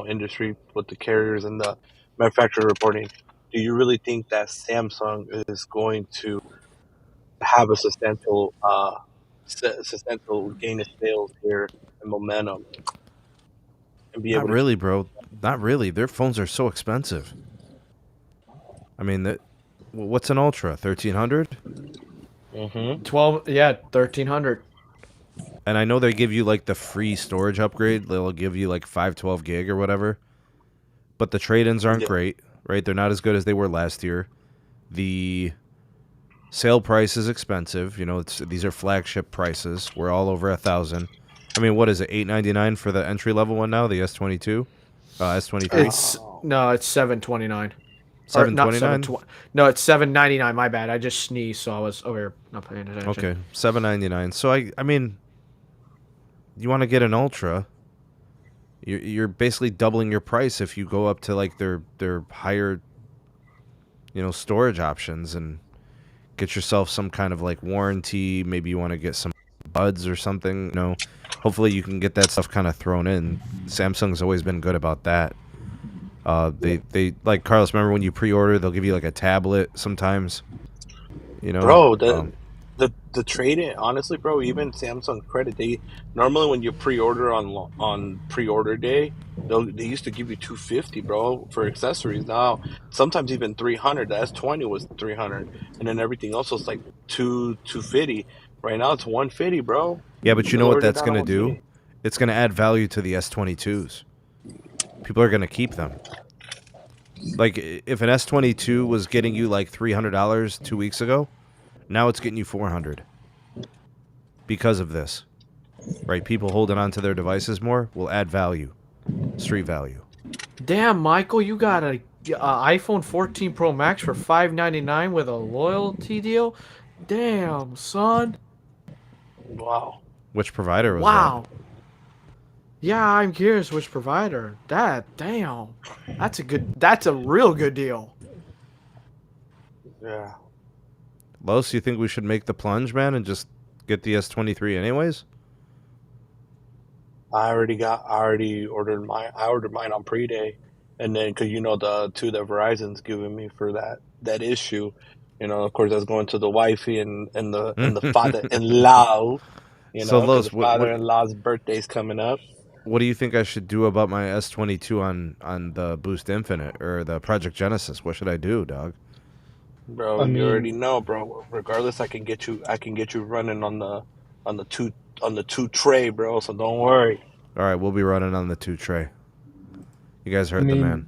industry with the carriers and the manufacturer reporting, do you really think that Samsung is going to have a substantial gain of sales here and momentum and be able Not to? really, bro. Not really. Their phones are so expensive. I mean, what's an Ultra? 1300? 12, yeah, 1300. And I know they give you like the free storage upgrade. They'll give you like 512 gig or whatever. But the trade-ins aren't great, right? They're not as good as they were last year. The sale price is expensive. You know, these are flagship prices. We're all over 1,000. I mean, what is it? $899 for the entry level one now. The S22, S23. It's $729. $729. No, it's $799. My bad. I just sneezed, so I was over here not paying attention. Okay, $799. So I mean, you want to get an Ultra? You're basically doubling your price if you go up to like their higher, you know, storage options and get yourself some kind of like warranty. Maybe you want to get some buds or something. You know, hopefully you can get that stuff kind of thrown in. Samsung's always been good about that. They like, Carlos, remember when you pre-order, they'll give you like a tablet sometimes. You know, Bro, the trade in, honestly, bro, even Samsung credit, they normally when you pre-order on pre-order day, they used to give you $250, bro, for accessories. Now sometimes even 300. The S20 was 300, and then everything else was like 250. Right now it's 150, bro. Yeah, but you know what that's gonna do? 150. It's gonna add value to the S22s. People are gonna keep them. Like if an S22 was getting you like $300 2 weeks ago, now it's getting you $400 because of this, right? People holding on to their devices more will add value, street value. Damn, Michael, you got a iPhone 14 Pro Max for $599 with a loyalty deal? Damn, son. Wow. Which provider was Wow. Yeah, I'm curious which provider. Damn. That's a real good deal. Yeah. that? Los, you think we should make the plunge, man, and just get the S23 anyways? I already ordered mine. I ordered mine on pre-day, and then because you know the two that Verizon's giving me for that issue, you know, of course that's going to the wifey and the father-in-law. You So, know, Los, because the father-in-law's birthday's coming up. What do you think I should do about my S22 on the Boost Infinite or the Project Genesis? What should I do, dog? Bro, I you mean- already know, bro. Regardless, I can get you running on the two tray, bro. So don't worry. All right, we'll be running on the 2 tray. You guys heard the man.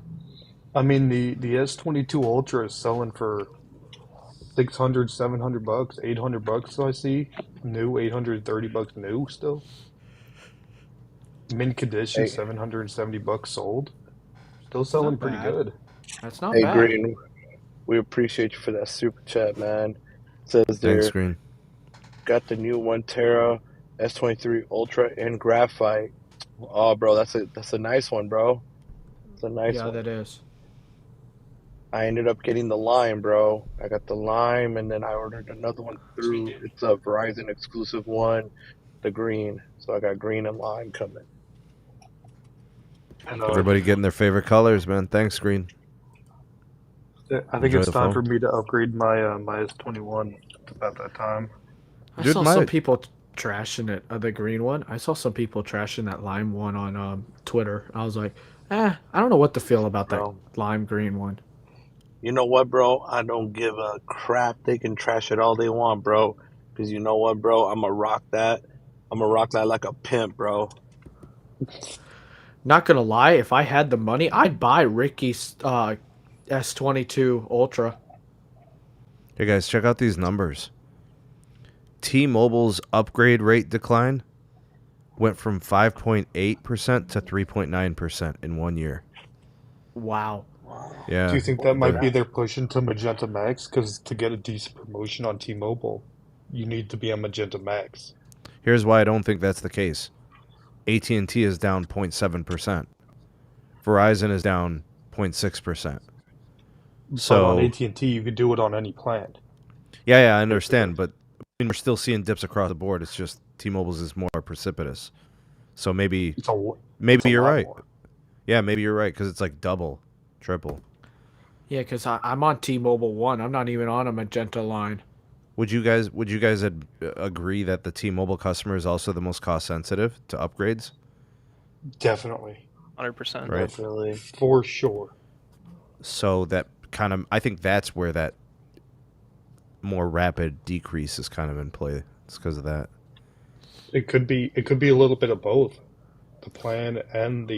I mean, the S22 Ultra is selling for $600, $700, $800. So I see new $830 new still. Mint condition, Hey. $770 sold. Still selling Not pretty bad. good. That's not Hey, bad. Green, we appreciate you for that super chat, man. Says there, Thanks, Green. got the new 1TB S23 Ultra in graphite. Oh, bro, that's a nice one, bro. It's a nice Yeah, one. that is. I ended up getting the lime, bro. I got the lime, and then I ordered another one through. It's a Verizon exclusive one, the green. So I got green and lime coming. And, Everybody getting their favorite colors, man. Thanks, Green. I think Enjoy it's the time phone. for me to upgrade my my S21. It's about that time. I Dude, saw some might- people trashing it, the green one. I saw some people trashing that lime one on Twitter. I was like, I don't know what to feel about that Bro. lime green one. You know what, bro? I don't give a crap. They can trash it all they want, bro. Because you know what, bro? I'm going to rock that. I'm going to rock that like a pimp, bro. Not gonna lie, if I had the money, I'd buy Ricky's S22 Ultra. Hey guys, check out these numbers. T-Mobile's upgrade rate decline went from 5.8% to 3.9% in 1 year. Wow. Yeah. Do you think that might Yeah. be their push into Magenta MAX? Because to get a decent promotion on T-Mobile, you need to be on Magenta MAX. Here's why I don't think that's the case. AT&T is down 0.7%. Verizon is down 0.6%. But on So, AT&T, you could do it on any plan. yeah, I understand, but we're still seeing dips across the board. It's just T-Mobile's is more precipitous. So maybe It's a you're lot right. more. Yeah, maybe you're right because it's like double, triple. Yeah, because I'm on T-Mobile One. I'm not even on a Magenta line. Would you guys agree that the T-Mobile customer is also the most cost sensitive to upgrades? Definitely. 100%. Right. Definitely. For sure. So that kind of, I think that's where that more rapid decrease is kind of in play. It's because of that. It could be a little bit of both. The plan and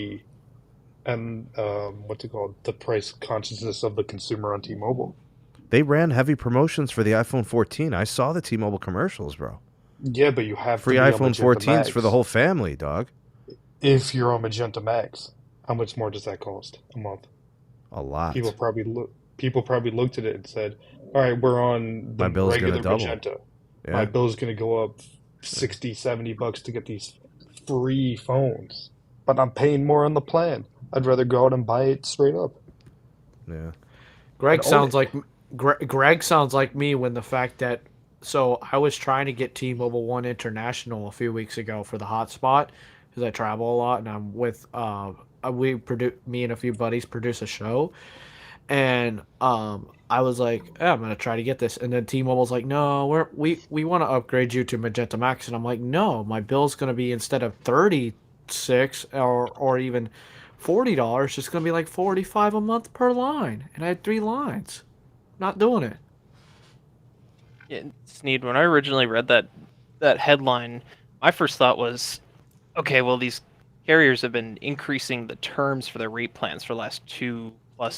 what's it called? The price consciousness of the consumer on T-Mobile. They ran heavy promotions for the iPhone 14. I saw the T-Mobile commercials, bro. Yeah, but you have Free to be on iPhone Magenta 14s MAX. for the whole family, dog. If you're on Magenta MAX, how much more does that cost a month? A lot. People probably looked at it and said, "All right, we're on the My bill's gonna regular double." Magenta. Yeah. My bill's going to go up $60-$70 to get these free phones, but I'm paying more on the plan. I'd rather go out and buy it straight up." Yeah. Greg I'd own sounds it. like Greg sounds like me when the fact that I was trying to get T-Mobile One International a few weeks ago for the hotspot because I travel a lot and I'm with me and a few buddies produce a show and I was like, yeah, I'm gonna try to get this, and then T-Mobile's like, no, we want to upgrade you to Magenta Max, and I'm like, no, my bill's gonna be instead of 36 or even $40, it's gonna be like 45 a month per line, and I had 3 lines. Not doing it. Yeah, Sneed, when I originally read that headline, my first thought was, okay, well, these carriers have been increasing the terms for their rate plans for the last 2+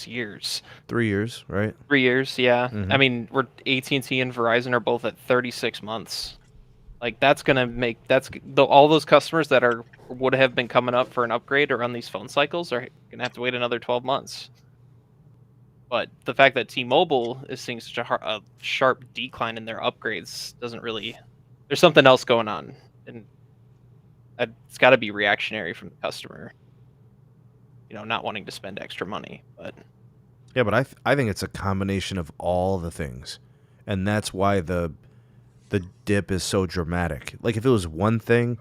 years. 3 years, right? 3 years, yeah. Mhm. I mean, we're AT&T and Verizon are both at 36 months. Like that's gonna make all those customers that would have been coming up for an upgrade or on these phone cycles are gonna have to wait another 12 months. But the fact that T-Mobile is seeing such a sharp decline in their upgrades doesn't really. There's something else going on, and it's got to be reactionary from the customer. Not wanting to spend extra money, but Yeah, but I think it's a combination of all the things, and that's why the dip is so dramatic. Like if it was one thing,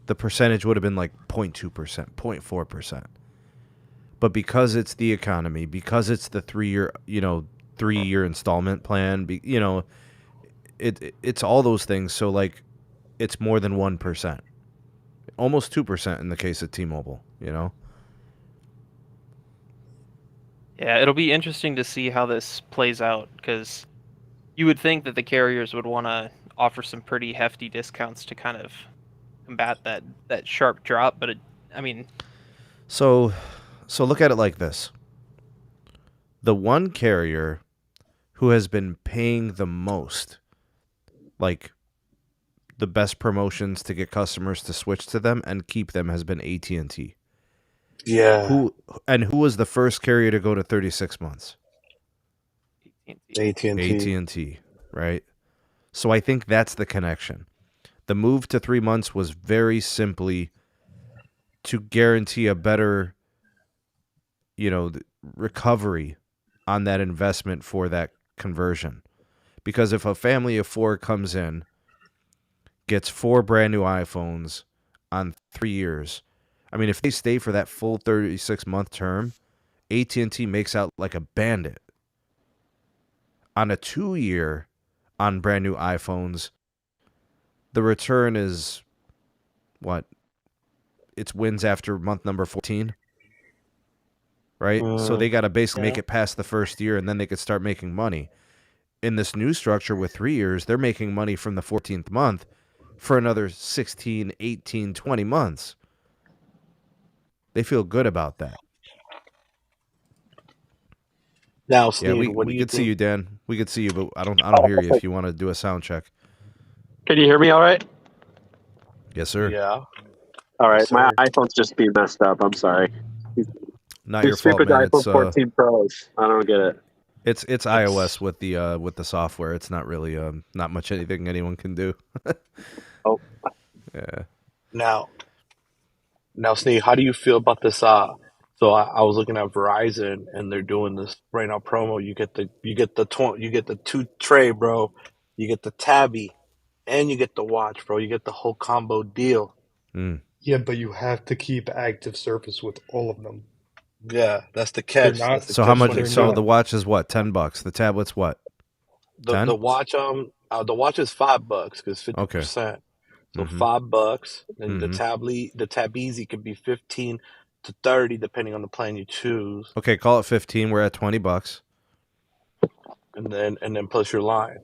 the percentage would have been like 0.2%, 0.4%. But because it's the economy, because it's the 3-year installment plan, it's all those things. So like, it's more than 1%, almost 2% in the case of T-Mobile. yeah, it'll be interesting to see how this plays out because you would think that the carriers would want to offer some pretty hefty discounts to kind of combat that sharp drop. But So look at it like this: the one carrier who has been paying the most, like the best promotions to get customers to switch to them and keep them, has been AT&T. Yeah. Who was the first carrier to go to 36 months? AT&T. AT&T, right? So I think that's the connection. The move to 3 months was very simply to guarantee a better, recovery on that investment for that conversion. Because if a family of 4 comes in, gets 4 brand new iPhones on 3 years, I mean, if they stay for that full 36-month term, AT&T makes out like a bandit. On a 2-year on brand new iPhones, the return is what? It's wins after month number 14, right? So they got to basically make it past the first year, and then they could start making money. In this new structure with 3 years, they're making money from the 14th month for another 16, 18, 20 months. They feel good about that. Now, Yeah, Sneed, what do we you could see you, think? Dan. We could see you, but I don't hear you if you want to do a sound check. Can you hear me all right? Yes, sir. Yeah. All right, Yes, my sir. iPhone's just being messed up. I'm sorry. Not These your fault, stupid man. iPhone 14 Pros. I don't get it. It's iOS with the software. It's not really not much anything anyone can do. Oh, Yeah. Now, Sneed, how do you feel about this? So I was looking at Verizon, and they're doing this right now promo. You get the two tray, bro. You get the tabby, and you get the watch, bro. You get the whole combo deal. Mm. Yeah, but you have to keep active service with all of them. Yeah, that's the They're catch. not- That's the So catch how much? 22. So the watch is what? $10. The tablet's what? The 10? the watch the watch is $5 because 50%. So Mhm. $5, and Mhm. the tab easy could be 15 to 30 depending on the plan you choose, Okay, call it 15. We're at $20. and then plus your line.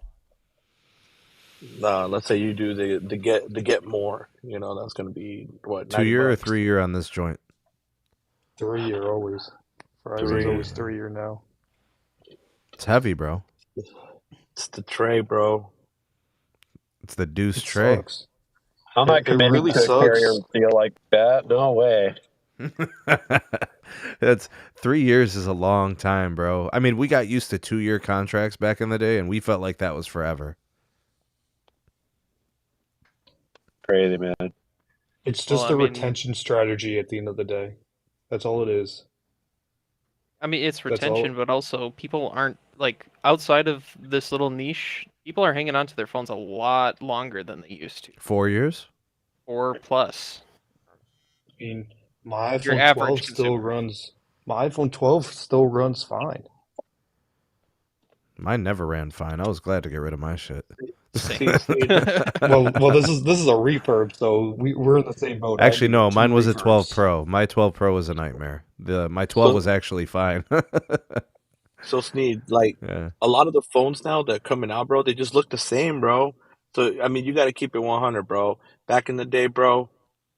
Let's say you do the get more, that's going to be what, 2-year or $90. 3-year on this joint? 3-year always. Verizon's 3. always 3-year now. It's heavy, bro. It's the tray, bro. It's the deuce It tray. sucks. I'm not It committing really to a carrier sucks. deal like that. No way. That's 3 years is a long time, bro. I mean, we got used to 2-year contracts back in the day, and we felt like that was forever. Crazy, man. It's just Well, I a mean- retention strategy at the end of the day. That's all it is. I mean, it's That's all- retention, but also people aren't like outside of this little niche. People are hanging on to their phones a lot longer than they used to, 4 years? or plus. I mean, my Your iPhone average 12 still consumer. runs. My iPhone 12 still runs fine. Mine never ran fine. I was glad to get rid of my shit. Same. Well, this is a refurb, so we're in the same boat. I Actually, did no, 2 mine was a 12 refurbs. Pro. My 12 Pro was a nightmare. My 12 was actually fine. So Sneed, like Yeah. a lot of the phones now that are coming out, bro, they just look the same, bro. So I mean, you got to keep it 100, bro. Back in the day, bro,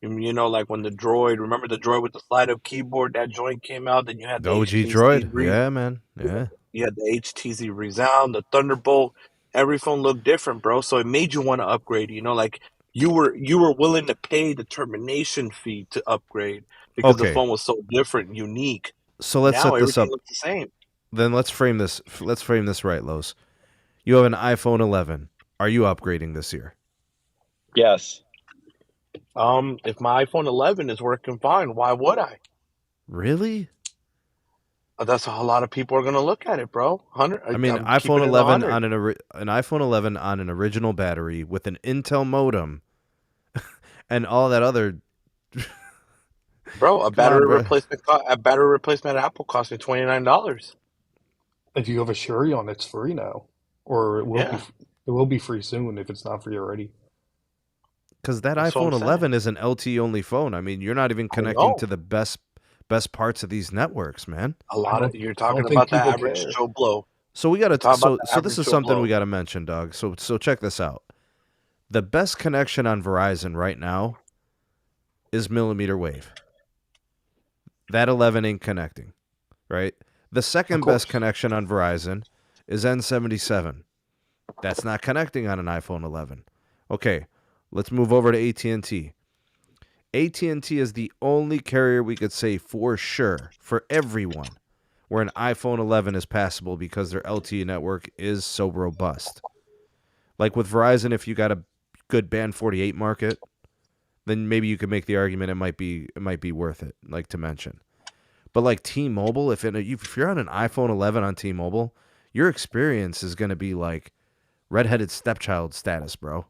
like when remember the Droid with the slide up keyboard, that joint came out, then you had The the OG HTC Droid. Yeah, man. Yeah. you had the HTC Resound, the Thunderbolt. Every phone looked different, bro. So it made you want to upgrade. Like you were willing to pay the termination fee to upgrade because the Okay. phone was so different, unique. So let's Now set this everything up. looks the same. Then let's frame this. Let's frame this right, Los. You have an iPhone 11. Are you upgrading this year? Yes. If my iPhone 11 is working fine, why would I? Really? That's how a lot of people are gonna look at it, bro. 100. I mean, I'm iPhone keeping it 11 100. on an iPhone 11 on an original battery with an Intel modem and all that other. Bro, a on, battery bro. replacement at Apple cost me $29. If you have a Shurion, it's free now, or it will Yeah. it will be free soon if it's not free already. Because that That's what iPhone I'm 11 is an LTE only phone. I mean, you're not even connecting know. to the best parts of these networks, man. You're I talking don't about think the people average care. Joe Blow. So we got to. Talk about the So this average is Joe something Blow. we got to mention, Doug. So check this out. The best connection on Verizon right now is mmWave. That 11 ain't connecting, right? The second best connection on Verizon is N77. That's not connecting on an iPhone 11. Okay, let's move over to AT&T. AT&T is the only carrier we could say for sure, for everyone, where an iPhone 11 is passable because their LTE network is so robust. Like with Verizon, if you got a good band 48 market, then maybe you could make the argument it might be worth it, like to mention. But like T-Mobile, if you're on an iPhone 11 on T-Mobile, your experience is going to be like redheaded stepchild status, bro.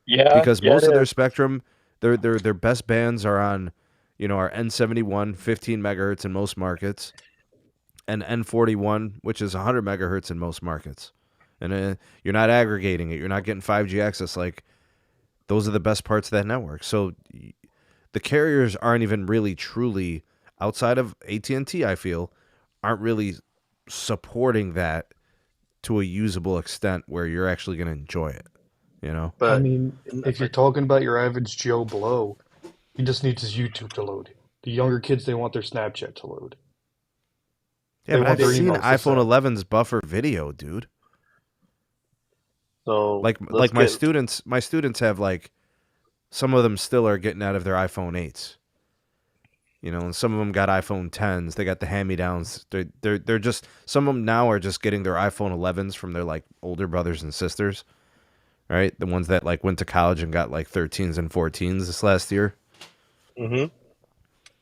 Yeah. Because yeah, most it of their is. spectrum, their best bands are on, our N71, 15 megahertz in most markets, and N41, which is 100 megahertz in most markets. And you're not aggregating it. You're not getting 5G access. Like, those are the best parts of that network. So the carriers aren't even really truly, outside of AT&T, I feel, aren't really supporting that to a usable extent where you're actually going to enjoy it, I But mean, if you're talking about your average Joe Blow, he just needs his YouTube to load. The younger kids, they want their Snapchat to load. Yeah, They but want I've their seen emails to iPhone send. 11s buffer video, dude. So Like my students have like some of them still are getting out of their iPhone 8s. You know, and some of them got iPhone 10s. They got the hand-me-downs. They're just some of them now are just getting their iPhone 11s from their like older brothers and sisters, right? The ones that like went to college and got like 13s and 14s this last year.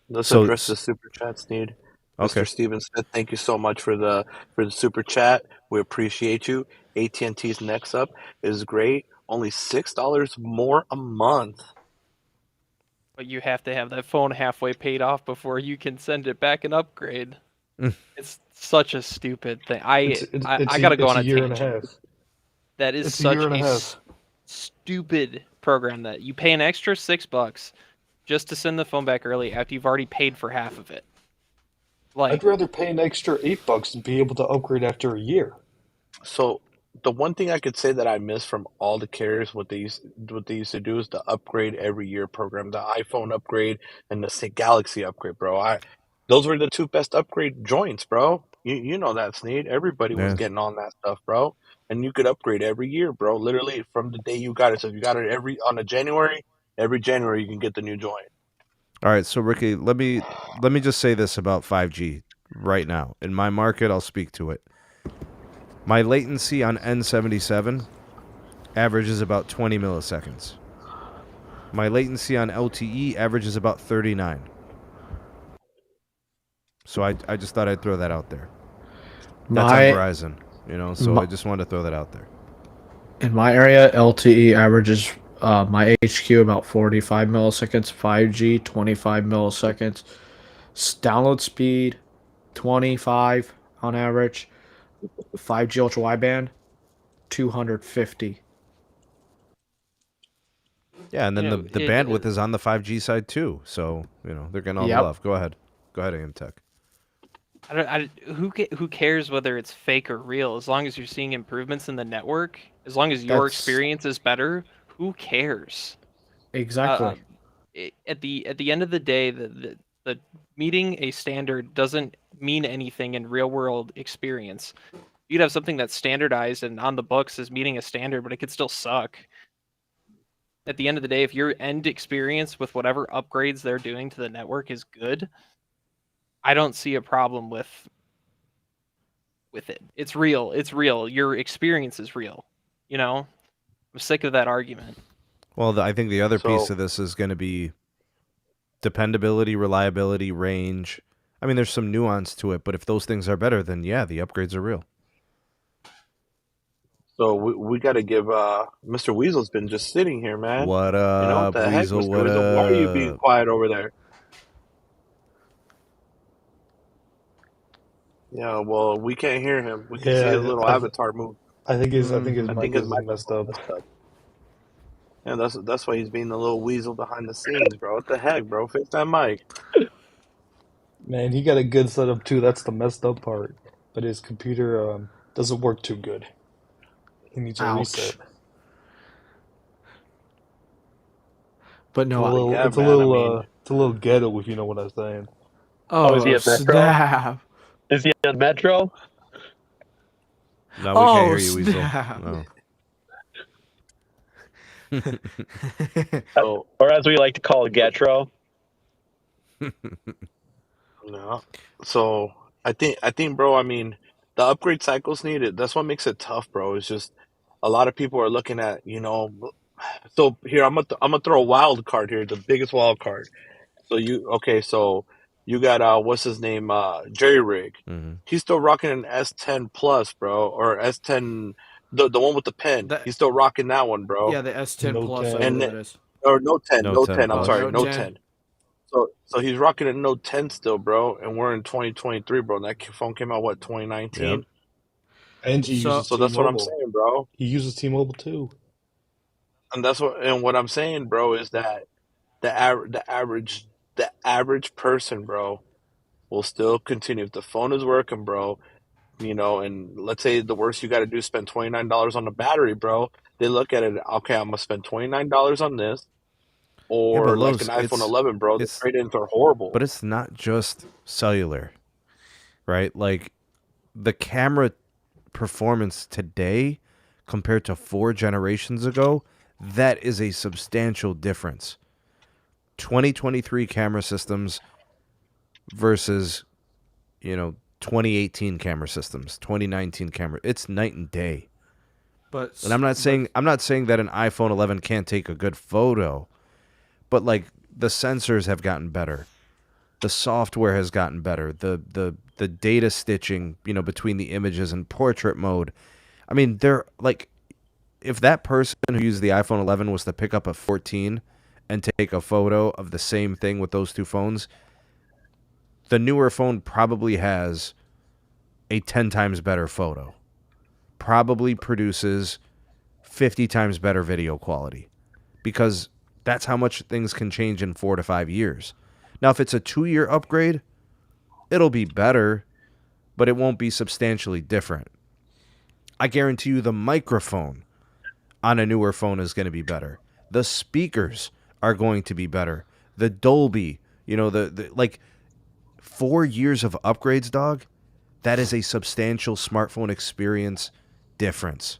Let's So address the super chat, Sneed. okay. Mr. Steven Smith, thank you so much for the super chat. We appreciate you. AT&T's next up is great. Only $6 more a month. But you have to have that phone halfway paid off before you can send it back and upgrade. It's such a stupid thing. I gotta go on a year and a tangent. half. That is It's a such year and a a half. stupid program that you pay an extra $6 just to send the phone back early after you've already paid for half of it. Like, I'd rather pay an extra $8 and be able to upgrade after a year. So the one thing I could say that I miss from all the carriers, what they used to do is the upgrade every year program, the iPhone upgrade and the Galaxy upgrade, bro. Those were the two best upgrade joints, bro. You know that, Sneed. Everybody was Yeah. getting on that stuff, bro. And you could upgrade every year, bro. Literally from the day you got it. So if you got it every January you can get the new joint. All right, so Ricky, let me just say this about 5G right now. In my market, I'll speak to it. My latency on N77 averages about 20 milliseconds. My latency on LTE averages about 39. So I just thought I'd throw that out there. That's on Verizon, you know, so I just wanted to throw that out there. In my area, LTE averages my HQ about 45 milliseconds, 5G 25 milliseconds, download speed 25 on average, 5G ultra wideband 250. Yeah, and then You know, the bandwidth is on the 5G side too, so you know they're getting all the Yep. love. Go ahead, AMTech. who cares whether it's fake or real? As long as you're seeing improvements in the network, as long as your experience is better, who cares? Exactly. At the end of the day, the meeting a standard doesn't mean anything in real world experience. You could have something that's standardized and on the books as meeting a standard, but it could still suck. At the end of the day, if your end experience with whatever upgrades they're doing to the network is good, I don't see a problem with it. It's real. It's real. Your experience is real. You know? I'm sick of that argument. Well, I think the other piece of this is going to be dependability, reliability, range. I mean, there's some nuance to it, but if those things are better, then yeah, the upgrades are real. So we got to give Mr. Weasel's been just sitting here, man. What up, you know what the Weasel? heck, Mr. What Weasel? up? Why are you being quiet over there? Yeah, well, we can't hear him. We can see his little avatar move. I think his mic is messed up. Yeah, that's why he's being a little weasel behind the scenes, bro. What the heck, bro? Fix that mic. Man, he got a good setup too. That's the messed up part. But his computer doesn't work too good. He needs a reset. But no, it's a little ghetto, if you know what I'm saying. Oh, is he at Metro? Snap. Is he on Metro? No, we can't hear you, Weasel. No. Or as we like to call it, Getro. No. So I think, bro. I mean, the upgrade cycles needed. That's what makes it tough, bro. It's just a lot of people are looking at, you know. So here I'm gonna throw a wild card here, the biggest wild card. So you got what's his name, Jerry Rig. Mm-hmm. He's still rocking an S10 Plus, bro, or S10, the one with the pen. He's still rocking that one, bro. Yeah, the S10 Plus. Or Note 10. Note Note 10 10. I'm Plus. sorry, Note 10. So he's rocking a Note 10 still, bro, and we're in 2023, bro. And that phone came out 2019. Yep. And he uses so that's what I'm saying, bro. He uses T-Mobile too. And what I'm saying, bro, is that the average person, bro, will still continue if the phone is working, bro. You know, and let's say the worst you got to do is spend $29 on the battery, bro. They look at it, okay, I'm gonna spend $29 on this. or like Los, an iPhone 11, bro. The trade-ins are horrible. But it's not just cellular, right? Like the camera performance today compared to 4 generations ago, that is a substantial difference. 2023 camera systems versus, 2018 camera systems, 2019 camera. It's night and day. And I'm not saying that an iPhone 11 can't take a good photo, but like the sensors have gotten better. The software has gotten better. The data stitching, between the images and portrait mode. I mean, they're like, if that person who used the iPhone 11 was to pick up a 14 and take a photo of the same thing with those two phones, the newer phone probably has a 10 times better photo. Probably produces 50 times better video quality, because that's how much things can change in 4 to 5 years. Now, if it's a 2-year upgrade, it'll be better, but it won't be substantially different. I guarantee you the microphone on a newer phone is going to be better. The speakers are going to be better. The Dolby, like 4 years of upgrades, dog, that is a substantial smartphone experience difference.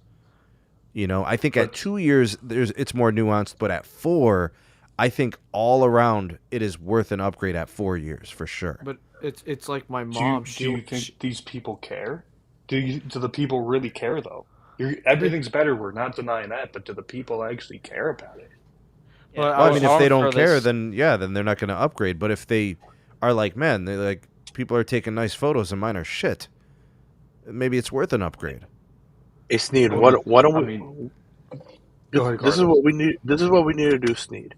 I think at 2 years it's more nuanced, but at 4, I think all around it is worth an upgrade at 4 years for sure. But it's like my mom. Do you think these people care? Do the people really care though? Everything's better. We're not denying that, but do the people actually care about it? Yeah. Well, I mean, if they don't care, then they're not going to upgrade. But if they are like, man, they're like, people are taking nice photos and mine are shit, maybe it's worth an upgrade. Hey, Sneed, what don't we? Go ahead, this is what we need. This is what we need to do, Sneed.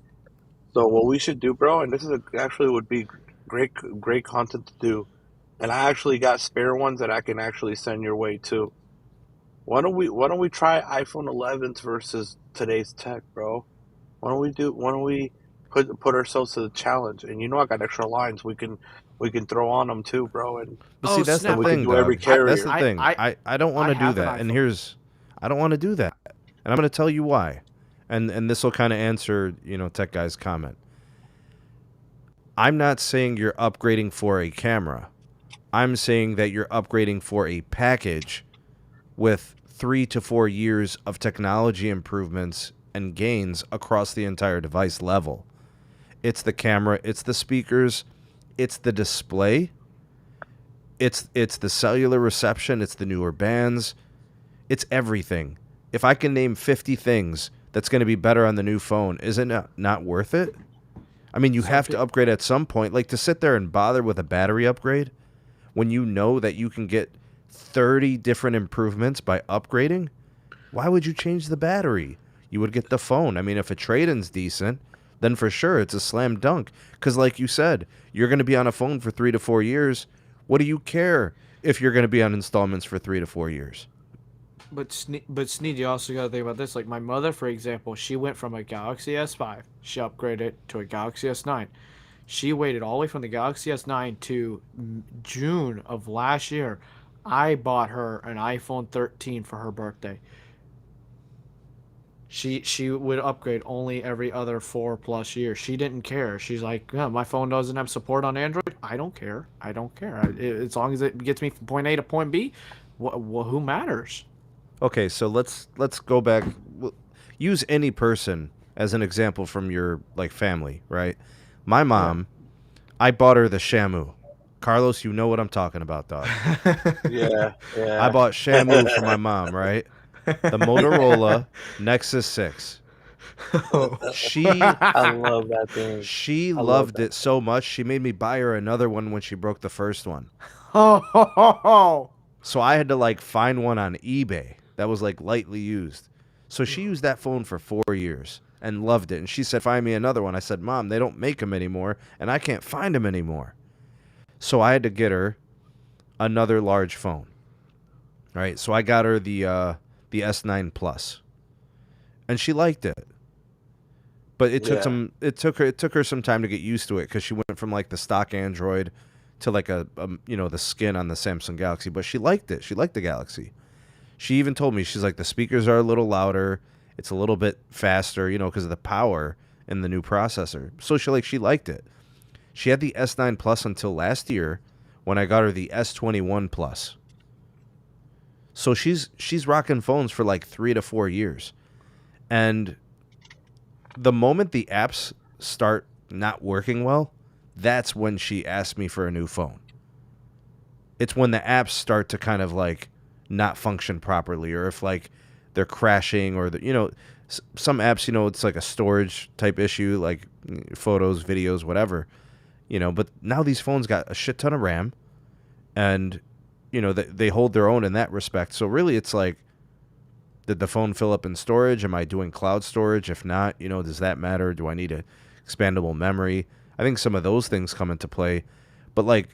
So what we should do, bro, and this is actually would be great content to do. And I actually got spare ones that I can actually send your way too. Why don't we try iPhone 11s versus today's tech, bro? Why don't we put ourselves to the challenge? And I got extra lines we can throw on them too, bro. And but see, that's the thing, that's the thing. I don't want to do that. And I don't want to do that. And I'm going to tell you why. And this will kind of answer, Tech Guy's comment. I'm not saying you're upgrading for a camera. I'm saying that you're upgrading for a package with 3 to 4 years of technology improvements and gains across the entire device level. It's the camera, it's the speakers, it's the display, it's the cellular reception, it's the newer bands, it's everything. If I can name 50 things that's going to be better on the new phone, isn't it not worth it? I mean, you have to upgrade at some point. Like, to sit there and bother with a battery upgrade when you know that you can get 30 different improvements by upgrading, why would you change the battery? You would get the phone. I mean, if a trade-in's decent, then for sure it's a slam dunk. Because like you said, you're going to be on a phone for 3 to 4 years. What do you care if you're going to be on installments for 3 to 4 years? But Sneed, you also got to think about this. Like my mother, for example, she went from a Galaxy S5. She upgraded to a Galaxy S9. She waited all the way from the Galaxy S9 to June of last year. I bought her an iPhone 13 for her birthday. She would upgrade only every other 4+ years. She didn't care. She's like, yeah, my phone doesn't have support on Android. I don't care. As long as it gets me from point A to point B, who matters? Okay, so let's go back. Use any person as an example from your family, right? My mom, I bought her the Shamu. Carlos, you know what I'm talking about, dog. Yeah. I bought Shamu for my mom, right? The Motorola Nexus 6. I love that thing. She loved it so much, she made me buy her another one when she broke the first one. So I had to find one on eBay that was lightly used. So she used that phone for 4 years and loved it. And she said, find me another one. I said, Mom, they don't make them anymore, and I can't find them anymore. So I had to get her another large phone. All right, so I got her the S9 Plus, and she liked it. But it took her some time to get used to it, because she went from the stock Android to the skin on the Samsung Galaxy. But she liked it. She liked the Galaxy. She even told me, she's like, the speakers are a little louder. It's a little bit faster, because of the power. in the new processor. So she liked it. She had the S9 Plus until last year when I got her the S21 Plus. So she's rocking phones for like 3 to 4 years. And the moment the apps start not working well, that's when she asked me for a new phone. It's when the apps start to kind of like not function properly, or if like they're crashing, or some apps, it's like a storage type issue, like photos, videos, whatever, but now these phones got a shit ton of RAM, and they hold their own in that respect. So really it's like, did the phone fill up in storage? Am I doing cloud storage? If not, does that matter? Do I need a expandable memory? I think some of those things come into play. But like,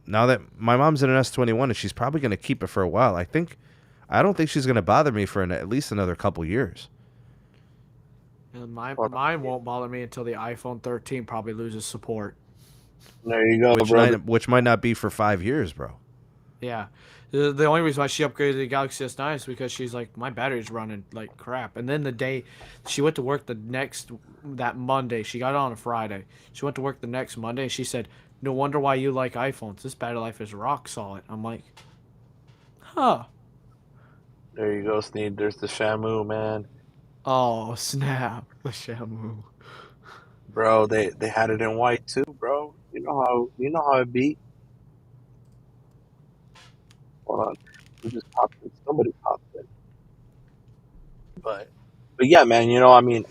now that my mom's in an S21 and she's probably going to keep it for a while, I don't think she's going to bother me for at least another couple years. And mine won't bother me until the iPhone 13 probably loses support. There you go, bro. Which might not be for 5 years, bro. Yeah. The only reason why she upgraded the Galaxy S9 is because she's like, my battery's running like crap. And then the day she went to work that Monday, she got it on a Friday. She went to work the next Monday and she said, no wonder why you like iPhones. This battery life is rock solid. I'm like, huh. There you go, Sneed. There's the Shamu, man. Oh, snap. The Shamu. Bro, they had it in white too, bro. You know how it be. Hold on. We just popped in. Somebody popped in. But yeah, man,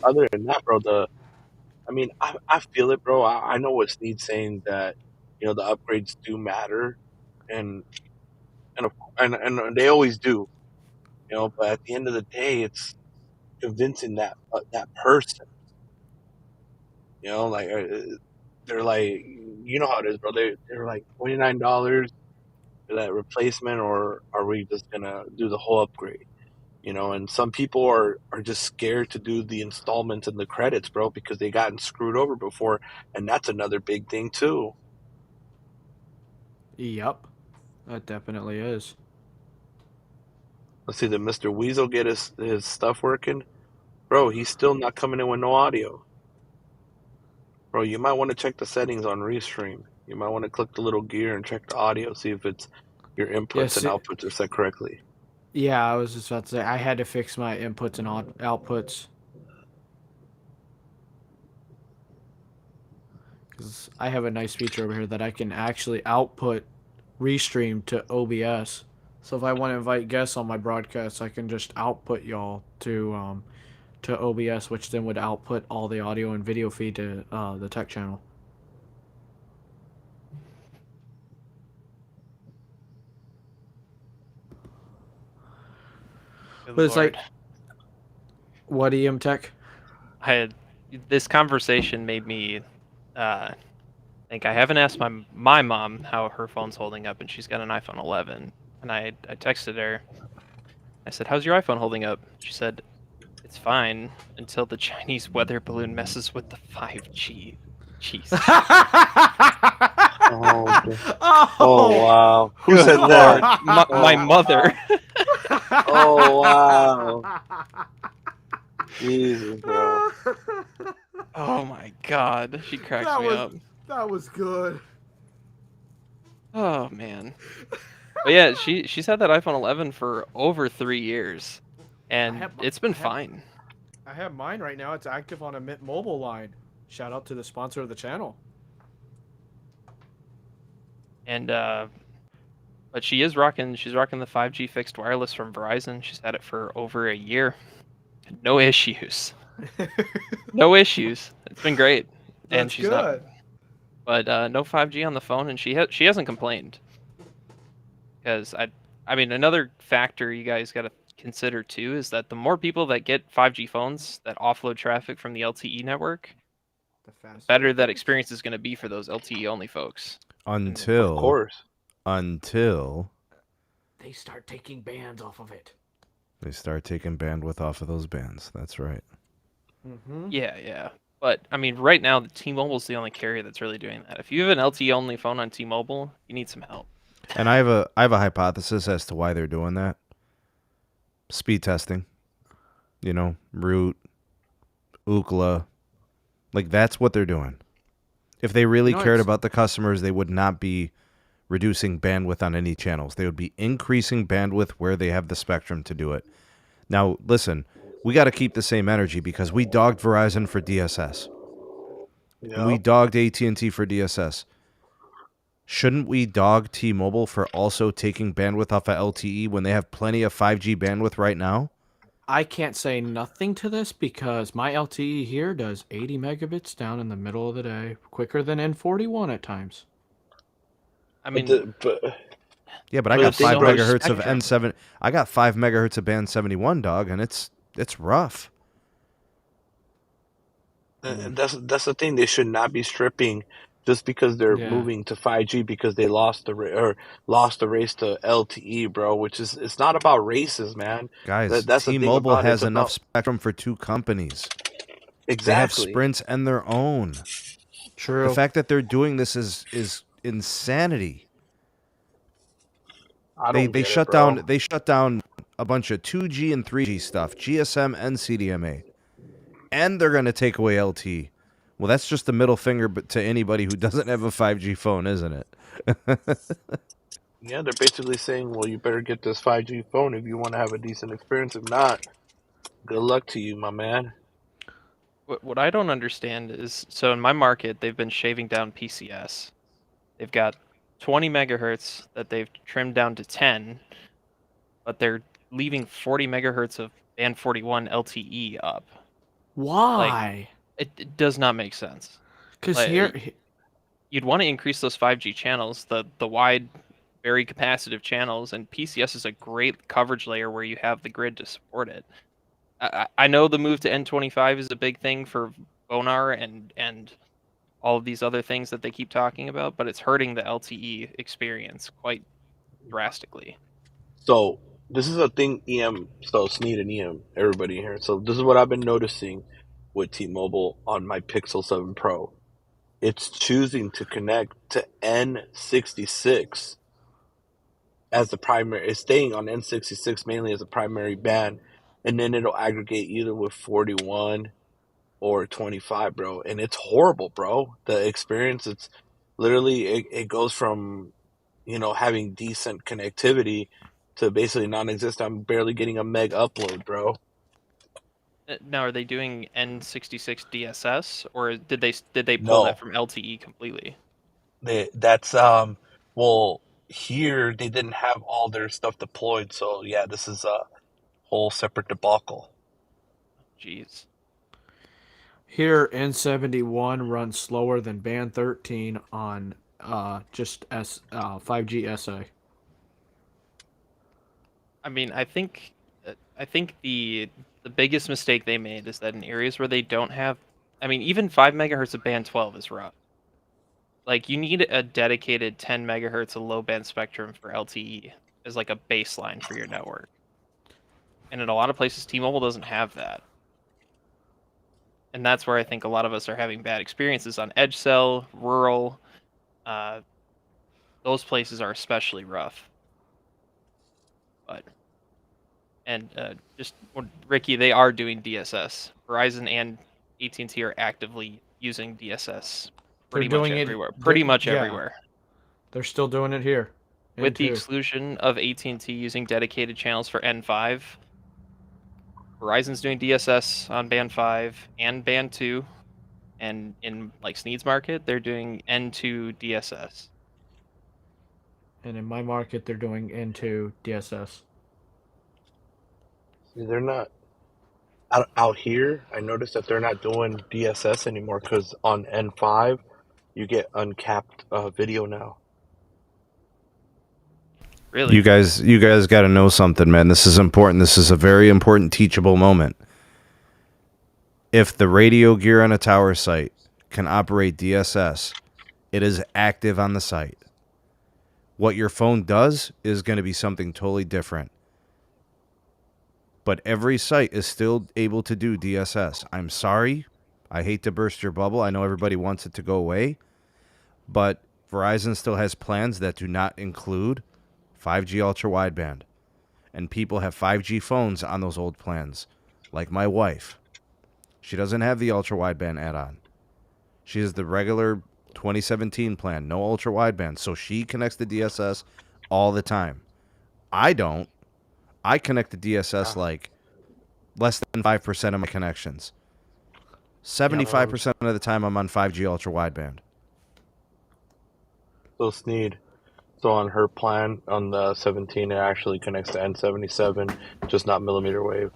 other than that, bro, I feel it, bro. I know what Sneed's saying, that, the upgrades do matter, and they always do, but at the end of the day, it's convincing that person, like, they're like, you know how it is, bro. They're like $29 for that replacement, or are we just gonna do the whole upgrade? And some people are just scared to do the installments and the credits, bro, because they gotten screwed over before, and that's another big thing too. Yep, that definitely is. Let's see, did Mr. Weasel get his stuff working? Bro, he's still not coming in with no audio. Bro, you might want to check the settings on Restream. You might want to click the little gear and check the audio, see if it's your inputs and outputs are set correctly. Yeah, I was just about to say, I had to fix my inputs and outputs. Because I have a nice feature over here that I can actually output Restream to OBS. So if I want to invite guests on my broadcast, I can just output y'all to OBS, which then would output all the audio and video feed to the tech channel. But it's like, what EM Tech? This conversation made me think. I haven't asked my mom how her phone's holding up, and she's got an iPhone 11. And I texted her. I said, "How's your iPhone holding up?" She said, "It's fine until the Chinese weather balloon messes with the 5G." Jeez. Oh wow! Who said that? My mother. Oh wow! Jesus, bro. Oh my God, she cracks me up. That was good. Oh man. But yeah, she's had that iPhone 11 for over 3 years, and it's been fine. I have mine right now. It's active on a Mint Mobile line. Shout out to the sponsor of the channel. And but she's rocking the 5G fixed wireless from Verizon. She's had it for over a year. No issues. No issues. It's been great. That's and she's good. But no 5G on the phone, and she hasn't complained. Because I mean, another factor you guys got to consider too is that the more people that get 5G phones that offload traffic from the LTE network, the better that experience is going to be for those LTE only folks. Until, of course, they start taking bands off of it. They start taking bandwidth off of those bands. That's right. Mm-hmm. Yeah. But I mean, right now, the T-Mobile's the only carrier that's really doing that. If you have an LTE only phone on T-Mobile, you need some help. And I have a hypothesis as to why they're doing that. Speed testing. Root, ookla, Like, that's what they're doing. If they really cared it's- about the customers, they would not be reducing bandwidth on any channels. They would be increasing bandwidth where they have the spectrum to do it. Now, listen, we got to keep the same energy because we dogged Verizon for DSS. And we dogged AT&T for DSS. Shouldn't we dog T-Mobile for also taking bandwidth off of LTE when they have plenty of 5G bandwidth right now? I can't say nothing to this because my LTE here does 80 megabits down in the middle of the day, quicker than N41 at times. I mean, yeah, but I But got the thing, 5 bro, megahertz of spectrum. N7. I got 5 megahertz of band 71, dog, and it's rough. And that's the thing. They should not be stripping just because they're moving to 5G because they lost the race to LTE, bro. Which is, it's not about races, man. Guys, That's the thing T-Mobile about it. has It's enough about spectrum for 2 companies. They have exactly. Sprint and their own. True. The fact that they're doing this is insanity. I don't They get shut it, bro. down a bunch of 2G and 3G stuff, GSM and CDMA. And they're going to take away LTE. Well, that's just the middle finger to anybody who doesn't have a 5G phone, isn't it? Yeah, they're basically saying, well, you better get this 5G phone if you want to have a decent experience. If not, good luck to you, my man. what I don't understand is, so in my market, they've been shaving down PCS. They've got 20 megahertz that they've trimmed down to 10, but they're leaving 40 megahertz of band 41 LTE up. Why? It does not make sense. Because Like, you'd want to increase those 5G channels, the wide, very capacitive channels, and PCS is a great coverage layer where you have the grid to support it. I know the move to N25 is a big thing for Bonar and all of these other things that they keep talking about, but it's hurting the LTE experience quite drastically. So this is a thing, so Sneed and everybody here. So this is what I've been noticing with T-Mobile on my Pixel 7 Pro. It's choosing to connect to N66 as the primary. It's staying on N66 mainly as a primary band, and then it'll aggregate either with 41 or 25, bro. And it's horrible, bro. The experience, it's literally, it goes from, having decent connectivity to basically non-existent. I'm barely getting a meg upload, bro. Now, are they doing N66 DSS, or did they pull that from LTE completely? Well, here they didn't have all their stuff deployed, so yeah, this is a whole separate debacle. Jeez. Here, N71 runs slower than band 13 on just 5G SA. I mean, I think the biggest mistake they made is that in areas where they don't have, I mean, even 5 megahertz of band 12 is rough. Like, you need a dedicated 10 megahertz of low band spectrum for LTE as like a baseline for your network. And in a lot of places, T-Mobile doesn't have that. And that's where I think a lot of us are having bad experiences on edge cell, rural. Those places are especially rough. But Ricky, they are doing DSS. Verizon and AT&T are actively using DSS pretty much everywhere. They're still doing it here. With the exclusion of AT&T using dedicated channels for N5, Verizon's doing DSS on band 5 and band 2, and in like Sneed's market, they're doing N2 DSS. And in my market, they're doing N2 DSS. They're not out here. I noticed that they're not doing DSS anymore because on N5 you get uncapped video now. Really? You guys got to know something, man. This is important. This is a very important teachable moment. If the radio gear on a tower site can operate DSS, it is active on the site. What your phone does is going to be something totally different. But every site is still able to do DSS. I'm sorry. I hate to burst your bubble. I know everybody wants it to go away. But Verizon still has plans that do not include 5G ultra wideband. And people have 5G phones on those old plans. Like my wife. She doesn't have the ultra wideband add-on. She has the regular 2017 plan, no ultra wideband. So she connects to DSS all the time. I don't. I connect to DSS like less than 5% of my connections. 75% of the time I'm on 5G ultra wideband. So Sneed. So on her plan, on the 17, it actually connects to N77, just not millimeter wave.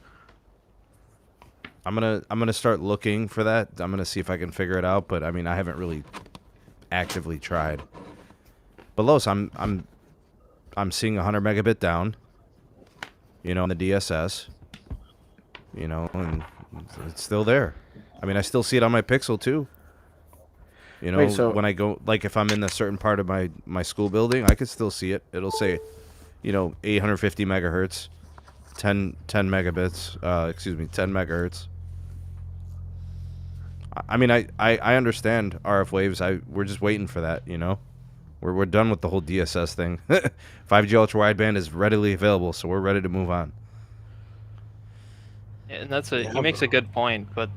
I'm gonna start looking for that. I'm gonna see if I can figure it out. But I mean, I haven't really actively tried. But Los, I'm seeing 100 megabit down. On the DSS. And it's still there. I mean, I still see it on my Pixel too. Wait, so- when I go, like if I'm in a certain part of my school building, I can still see it. It'll say, 850 megahertz, 10 megabits, 10 megahertz. I mean, I understand RF waves. We're just waiting for that, We're done with the whole DSS thing. 5G ultra wideband is readily available, so we're ready to move on. And he makes a good point, but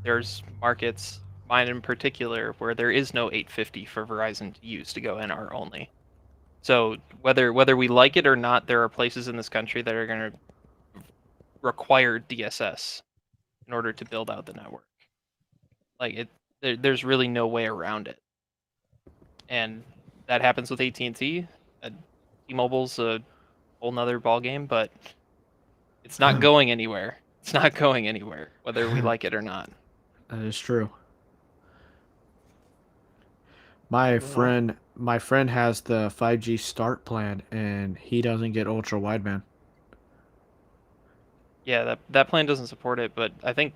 there's markets, mine in particular, where there is no 850 for Verizon to use to go NR only. So whether we like it or not, there are places in this country that are going to require DSS in order to build out the network. Like there's really no way around it, and that happens with AT&T. T-Mobile's a whole nother ballgame, but it's not going anywhere. It's not going anywhere, whether we like it or not. That is true. My friend has the 5G start plan, and he doesn't get ultra wideband. Yeah, that plan doesn't support it, but I think,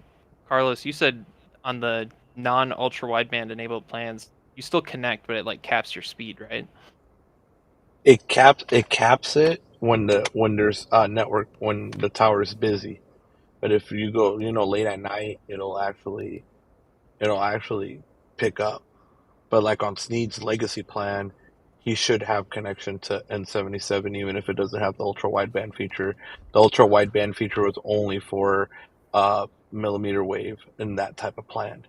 Carlos, you said on the non-ultra wideband enabled plans, you still connect, but it caps your speed, right? It caps it when there's network, when the tower is busy. But if you go, late at night, it'll actually pick up. But like on Sneed's legacy plan, he should have connection to N77 even if it doesn't have the ultra wideband feature. The ultra wideband feature was only for millimeter wave in that type of plan.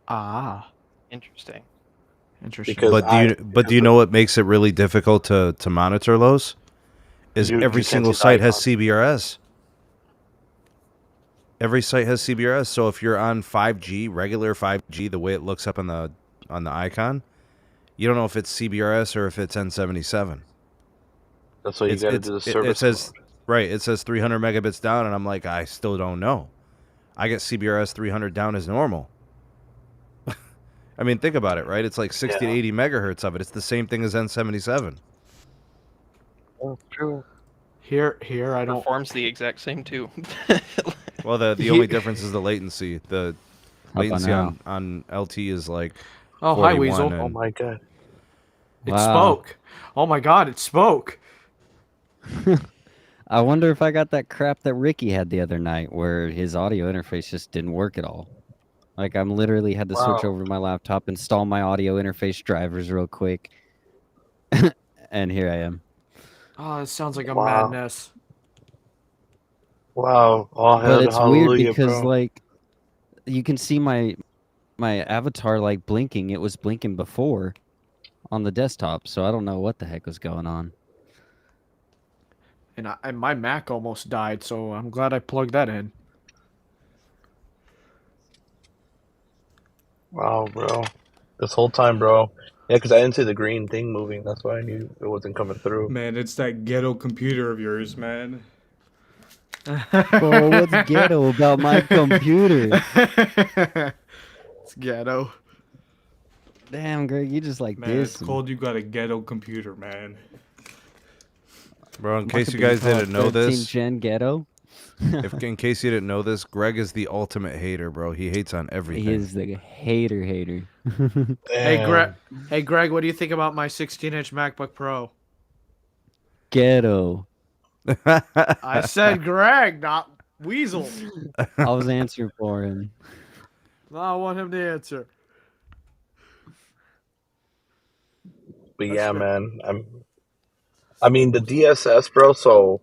Ah, interesting. Because do you know what makes it really difficult to monitor those? Is every single site has CBRS. Every site has CBRS, so if you're on 5G, regular 5G, the way it looks up on the icon, you don't know if it's CBRS or if it's N77. That's why you got to do the service. It says right. It says 300 megabits down, and I'm like, I still don't know. I get CBRS 300 down as normal. I mean, think about it, right? It's like 60 to 80 megahertz of it. It's the same thing as N77. That's true. Here I don't. Performs the exact same too. Well, the only difference is the latency. The latency on LT is like. Oh, hi, Weasel. Oh my god. It spoke. Oh my god, it spoke. I wonder if I got that crap that Ricky had the other night where his audio interface just didn't work at all. Like, I'm literally had to switch over to my laptop, install my audio interface drivers real quick. And here I am. Oh, it sounds like a madness. Wow. Oh, but it's weird because, bro. like, you can see my avatar, like, blinking. It was blinking before on the desktop, so I don't know what the heck was going on. And my Mac almost died, so I'm glad I plugged that in. Wow, bro. This whole time, bro. Yeah, because I didn't see the green thing moving. That's why I knew it wasn't coming through. Man, it's that ghetto computer of yours, man. Bro, what's ghetto about my computer? It's ghetto. Damn, Greg, you just like Man, this. it's called you got a ghetto computer, man. Bro, in case you guys didn't know this, Gen ghetto. in case you didn't know this, Greg is the ultimate hater, bro. He hates on everything. He is the hater. Hey, Greg, what do you think about my 16-inch MacBook Pro? Ghetto. I said Greg, not Weasel. I was answering for him. No, I want him to answer. But yeah, man. I mean, the DSS, bro, so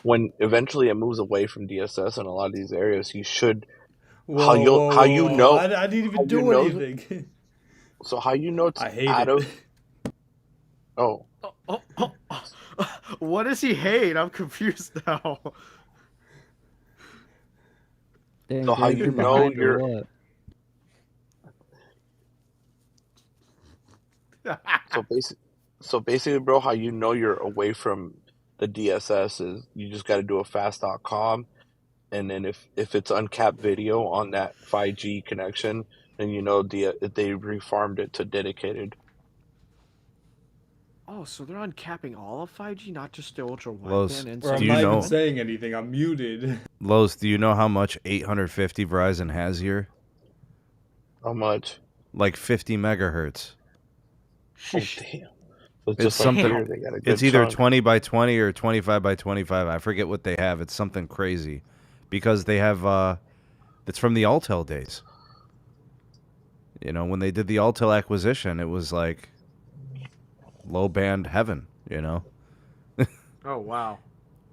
when eventually it moves away from DSS in a lot of these areas, you should... Whoa, how you know... I didn't even do anything. So how you know it's I hate out it. of? Oh, What does he hate? I'm confused now. Dang, So how Greg, you you're know behind or you're- what? so basically, bro, how you know you're away from the DSS is you just got to do a fast.com, and then if it's uncapped video on that 5G connection, then you know they refarmed it to dedicated. Oh, so they're uncapping all of 5G, not just the ultra Los, wideband and Or I'm Do you not know- even saying anything. I'm muted. Los, do you know how much 850 Verizon has here? How much? Like 50 megahertz. Oh, damn. So It's just like something- here, they got a good It's either chunk. 20 by 20 or 25 by 25. I forget what they have. It's something crazy because they have it's from the Altel days. You know, when they did the Altel acquisition, it was like low band heaven, you know. Oh, wow.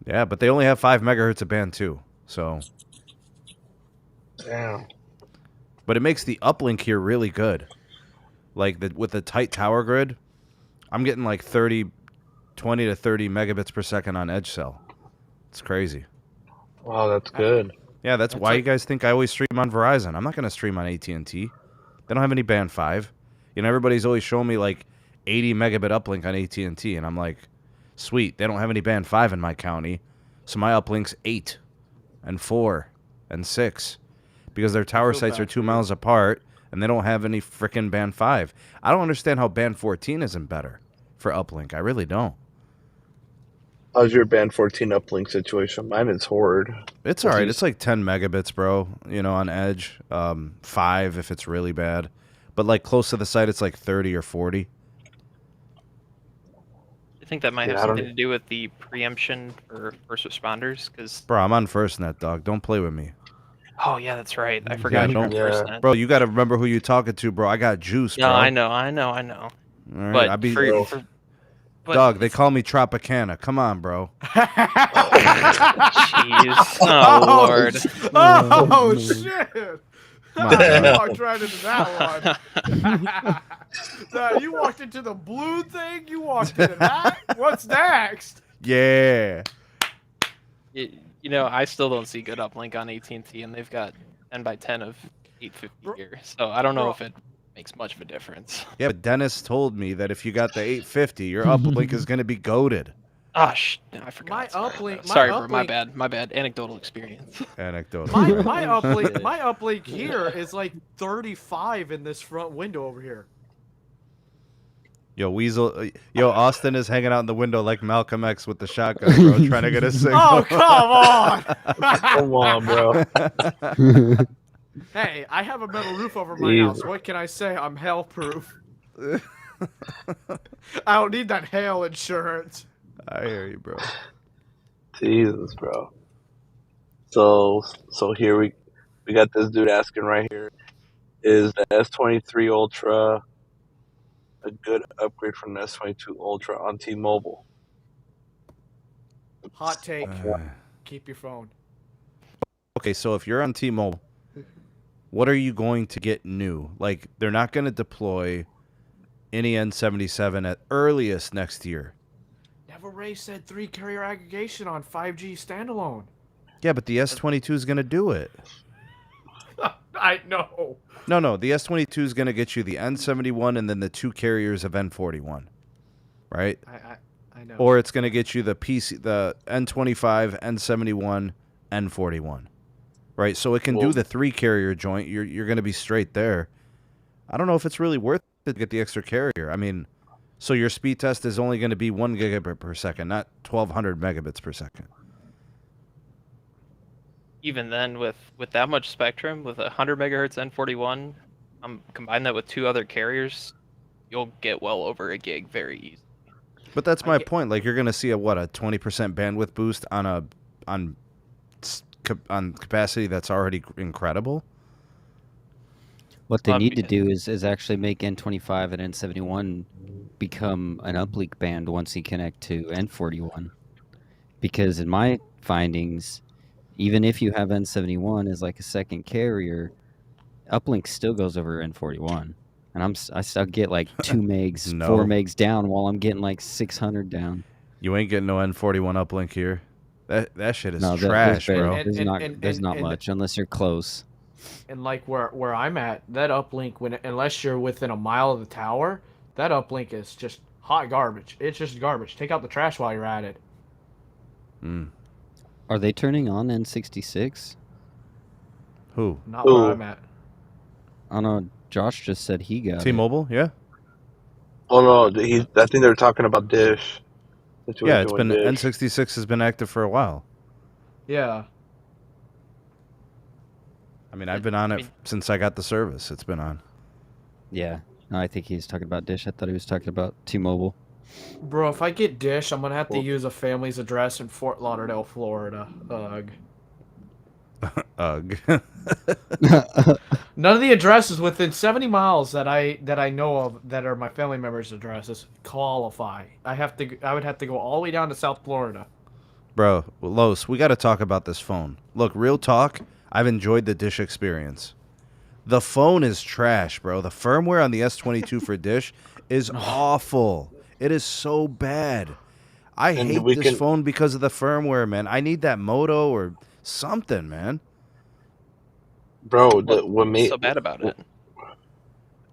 Yeah, but they only have 5 megahertz of band too. So, Damn. but it makes the uplink here really good. Like with the tight tower grid, I'm getting like 20 to 30 megabits per second on edge cell. It's crazy. Wow, that's good. Yeah, that's why you guys think I always stream on Verizon. I'm not going to stream on AT&T. They don't have any band 5. You know, everybody's always showing me like 80 megabit uplink on AT&T, and I'm like, sweet, they don't have any band 5 in my county, so my uplink's 8 and 4 and 6 because their tower feel sites bad are 2 for you. miles apart, and they don't have any frickin' band 5. I don't understand how band 14 isn't better for uplink. I really don't. How's your band 14 uplink situation? Mine is horrid. It's all right. It's like 10 megabits, bro, you know, on edge. 5 if it's really bad. But like close to the site, it's like 30 or 40. I think that might Yeah, have I don't- something to do with the preemption for first responders, because Bro, I'm on FirstNet, dog. Don't play with me. oh yeah, that's right. I forgot you're on Yeah. FirstNet. Bro, you got to remember who you're talking to, bro. I got juice, No, bro. I know. All right, But I be but dog. They call me Tropicana. Come on, bro. jeez, oh lord. Oh, shit. Come on, You dog. walked right into that one. You walked into the blue thing. You walked into that. What's next? Yeah. You know, I still don't see good uplink on AT&T, and they've got 10 by 10 of 850 here, so I don't know Bro. if it makes much of a difference. Yeah, but Dennis told me that if you got the 850, your uplink is going to be goated. Ah, I forgot. My Sorry, uplink- bro. Sorry, my bro. My uplink- bad. My bad. Anecdotal experience. Anecdotal. My uplink here is like 35 in this front window over here. Yo, Weasel. Yo, Austin is hanging out in the window like Malcolm X with the shotgun, bro, trying to get a signal. Oh, come on! Come on, bro. Hey, I have a metal roof over my house. Jesus. What can I say? I'm hail proof. I don't need that hail insurance. I hear you, bro. Jesus, bro. So here we got this dude asking right here. Is the S23 Ultra a good upgrade from the S22 Ultra on T-Mobile? Hot take. Uh, Keep your phone. Okay, so if you're on T-Mobile, what are you going to get new? Like, they're not going to deploy any N77 at earliest next year. Never Ray said 3 carrier aggregation on 5G standalone. Yeah, but the S22 is going to do it. I know. No, the S22 is going to get you the N71 and then the 2 carriers of N41, right? I know. Or it's going to get you the N25, N71, N41, right? So it can do Well- the 3 carrier joint. You're going to be straight there. I don't know if it's really worth it to get the extra carrier. I mean, so your speed test is only going to be 1 gigabit per second, not 1,200 megabits per second. Even then, with that much spectrum, with 100 megahertz N41, combine that with 2 other carriers, you'll get well over a gig very easily. But that's my point. Like, you're going to see a 20% bandwidth boost on capacity that's already incredible. What they need to do is actually make N25 and N71 become an uplink band once you connect to N41. Because in my findings, even if you have N71 as like a second carrier, uplink still goes over N41. and I still get like 2 megs, No. 4 megs down while I'm getting like 600 down. You ain't getting no N41 uplink here. That shit is No, trash, there's bro. there's not much unless you're close. And like where I'm at, that uplink unless you're within a mile of the tower, that uplink is just hot garbage. It's just garbage. Take out the trash while you're at it. Are they turning on N66? Who? Not where I'm at. I don't know. Josh just said he got T-Mobile? Yeah. Oh no, I think they're talking about Dish. Yeah, it's been N66 has been active for a while. Yeah. I mean, I've been on it since I got the service. It's been on. Yeah. No, I think he's talking about Dish. I thought he was talking about T-Mobile. Bro, if I get Dish, I'm gonna have to use a family's address in Fort Lauderdale, Florida. Ugh. Ugh. None of the addresses within 70 miles that I know of that are my family members' addresses qualify. I would have to go all the way down to South Florida. Bro, Los, we got to talk about this phone. Look, real talk, I've enjoyed the Dish experience. The phone is trash, bro. The firmware on the S22 for Dish is awful. It is so bad. I hate this phone because of the firmware, man. I need that Moto or something, man. Bro, what made so bad about it?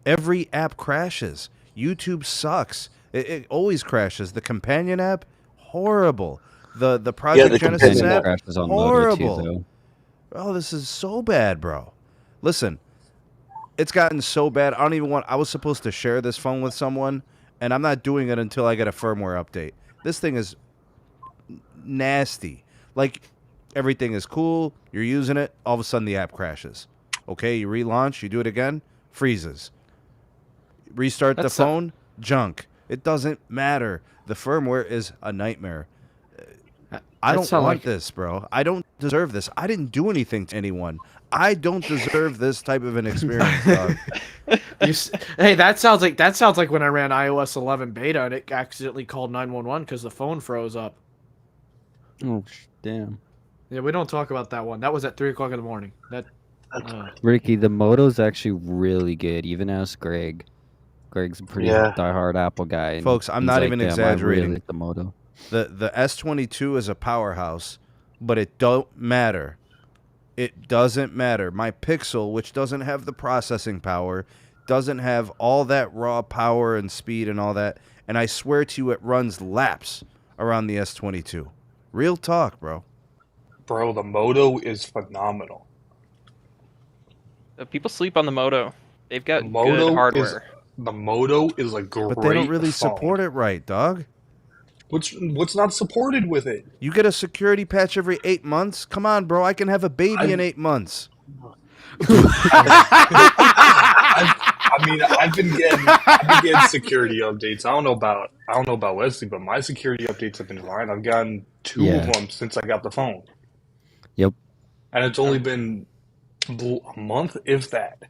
Every app crashes. YouTube sucks. It always crashes. The companion app, horrible. The Project Genesis app, crashes on horrible. Moto too, oh, this is so bad, bro. Listen, it's gotten so bad. I was supposed to share this phone with someone, and I'm not doing it until I get a firmware update. This thing is nasty. Like, everything is cool. You're using it. All of a sudden, the app crashes. Okay, you relaunch. You do it again. Freezes. Restart the phone. Junk. It doesn't matter. The firmware is a nightmare. I don't want this, bro. I don't deserve this. I didn't do anything to anyone. I don't deserve this type of an experience, dog. Hey, that sounds like when I ran iOS 11 beta and it accidentally called 911 because the phone froze up. Oh, damn. Yeah, we don't talk about that one. That was at 3 o'clock in the morning. Ricky, the Moto's actually really good. Even as Greg. Greg's a pretty diehard Apple guy. And folks, I'm not even exaggerating. I really like the Moto. The S22 is a powerhouse, but it don't matter. It doesn't matter. My Pixel, which doesn't have the processing power, doesn't have all that raw power and speed and all that, and I swear to you it runs laps around the S22. Real talk, bro. Bro, the Moto is phenomenal. People sleep on the Moto. They've got good hardware. The Moto is a great But they don't really phone. support it right, dog. What's not supported with it? You get a security patch every 8 months? Come on, bro. I can have a baby in 8 months. I've been getting security updates. I don't know about Wesley, but my security updates have been fine. I've gotten 2 of them since I got the phone. Yep. And it's only been a month, if that.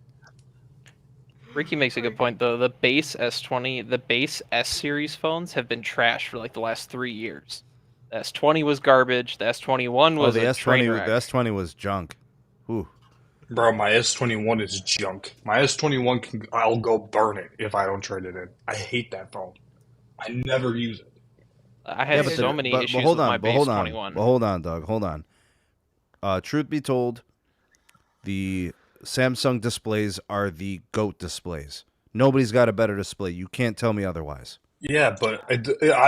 Ricky makes a good point, though. The base S20, the base S series phones have been trash for like the last 3 years. The S20 was garbage. The S21 was the a train wreck. The S20 was junk. Ooh. Bro, my S21 is junk. My S21 I'll go burn it if I don't trade it in. I hate that phone. I never use it. I had so many issues with my base 21. But hold on, dog. Hold on. Truth be told, the Samsung displays are the GOAT displays. Nobody's got a better display. You can't tell me otherwise. Yeah, but I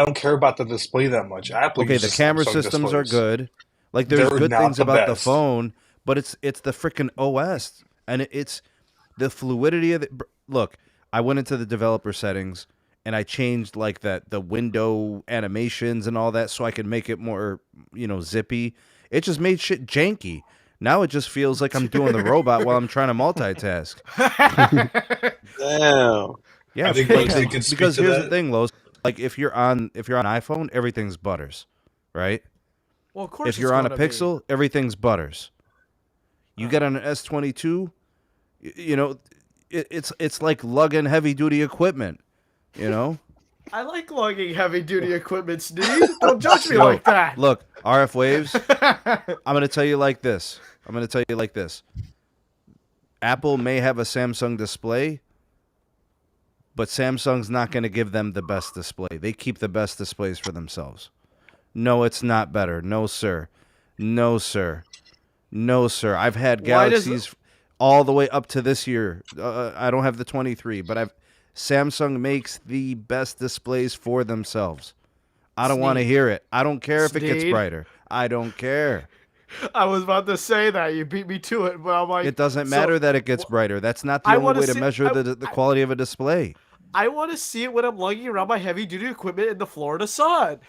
don't care about the display that much. Apple the camera Samsung systems displays. are good. Like, there's They're good not things the about the best. phone, but it's the freaking OS. And it's the fluidity of it. Look, I went into the developer settings, and I changed, like, the window animations and all that so I could make it more, zippy. It just made shit janky. Now it just feels like I'm doing the robot while I'm trying to multitask. Damn. Yeah, I think because here's the thing, Los. Like, if you're on iPhone, everything's butters, right? Well, of course. If you're on a Pixel, everything's butters. You get on an S22, it's like lugging heavy duty equipment, I like lugging heavy duty equipment, Steve. Don't judge me like that. Look, RF waves. I'm going to tell you like this. Apple may have a Samsung display, But Samsung's not going to give them the best display. They keep the best displays for themselves. No, it's not better. No, sir. No, sir. No, sir. I've had Galaxies all the way up to this year. I don't have the 23, but Samsung makes the best displays for themselves. I don't want to hear it. I don't care if it gets brighter. I don't care. I was about to say that. You beat me to it, but I'm like... It doesn't matter that it gets brighter. That's not the only way to measure the quality of a display. I want to see it when I'm lugging around my heavy-duty equipment in the Florida sun.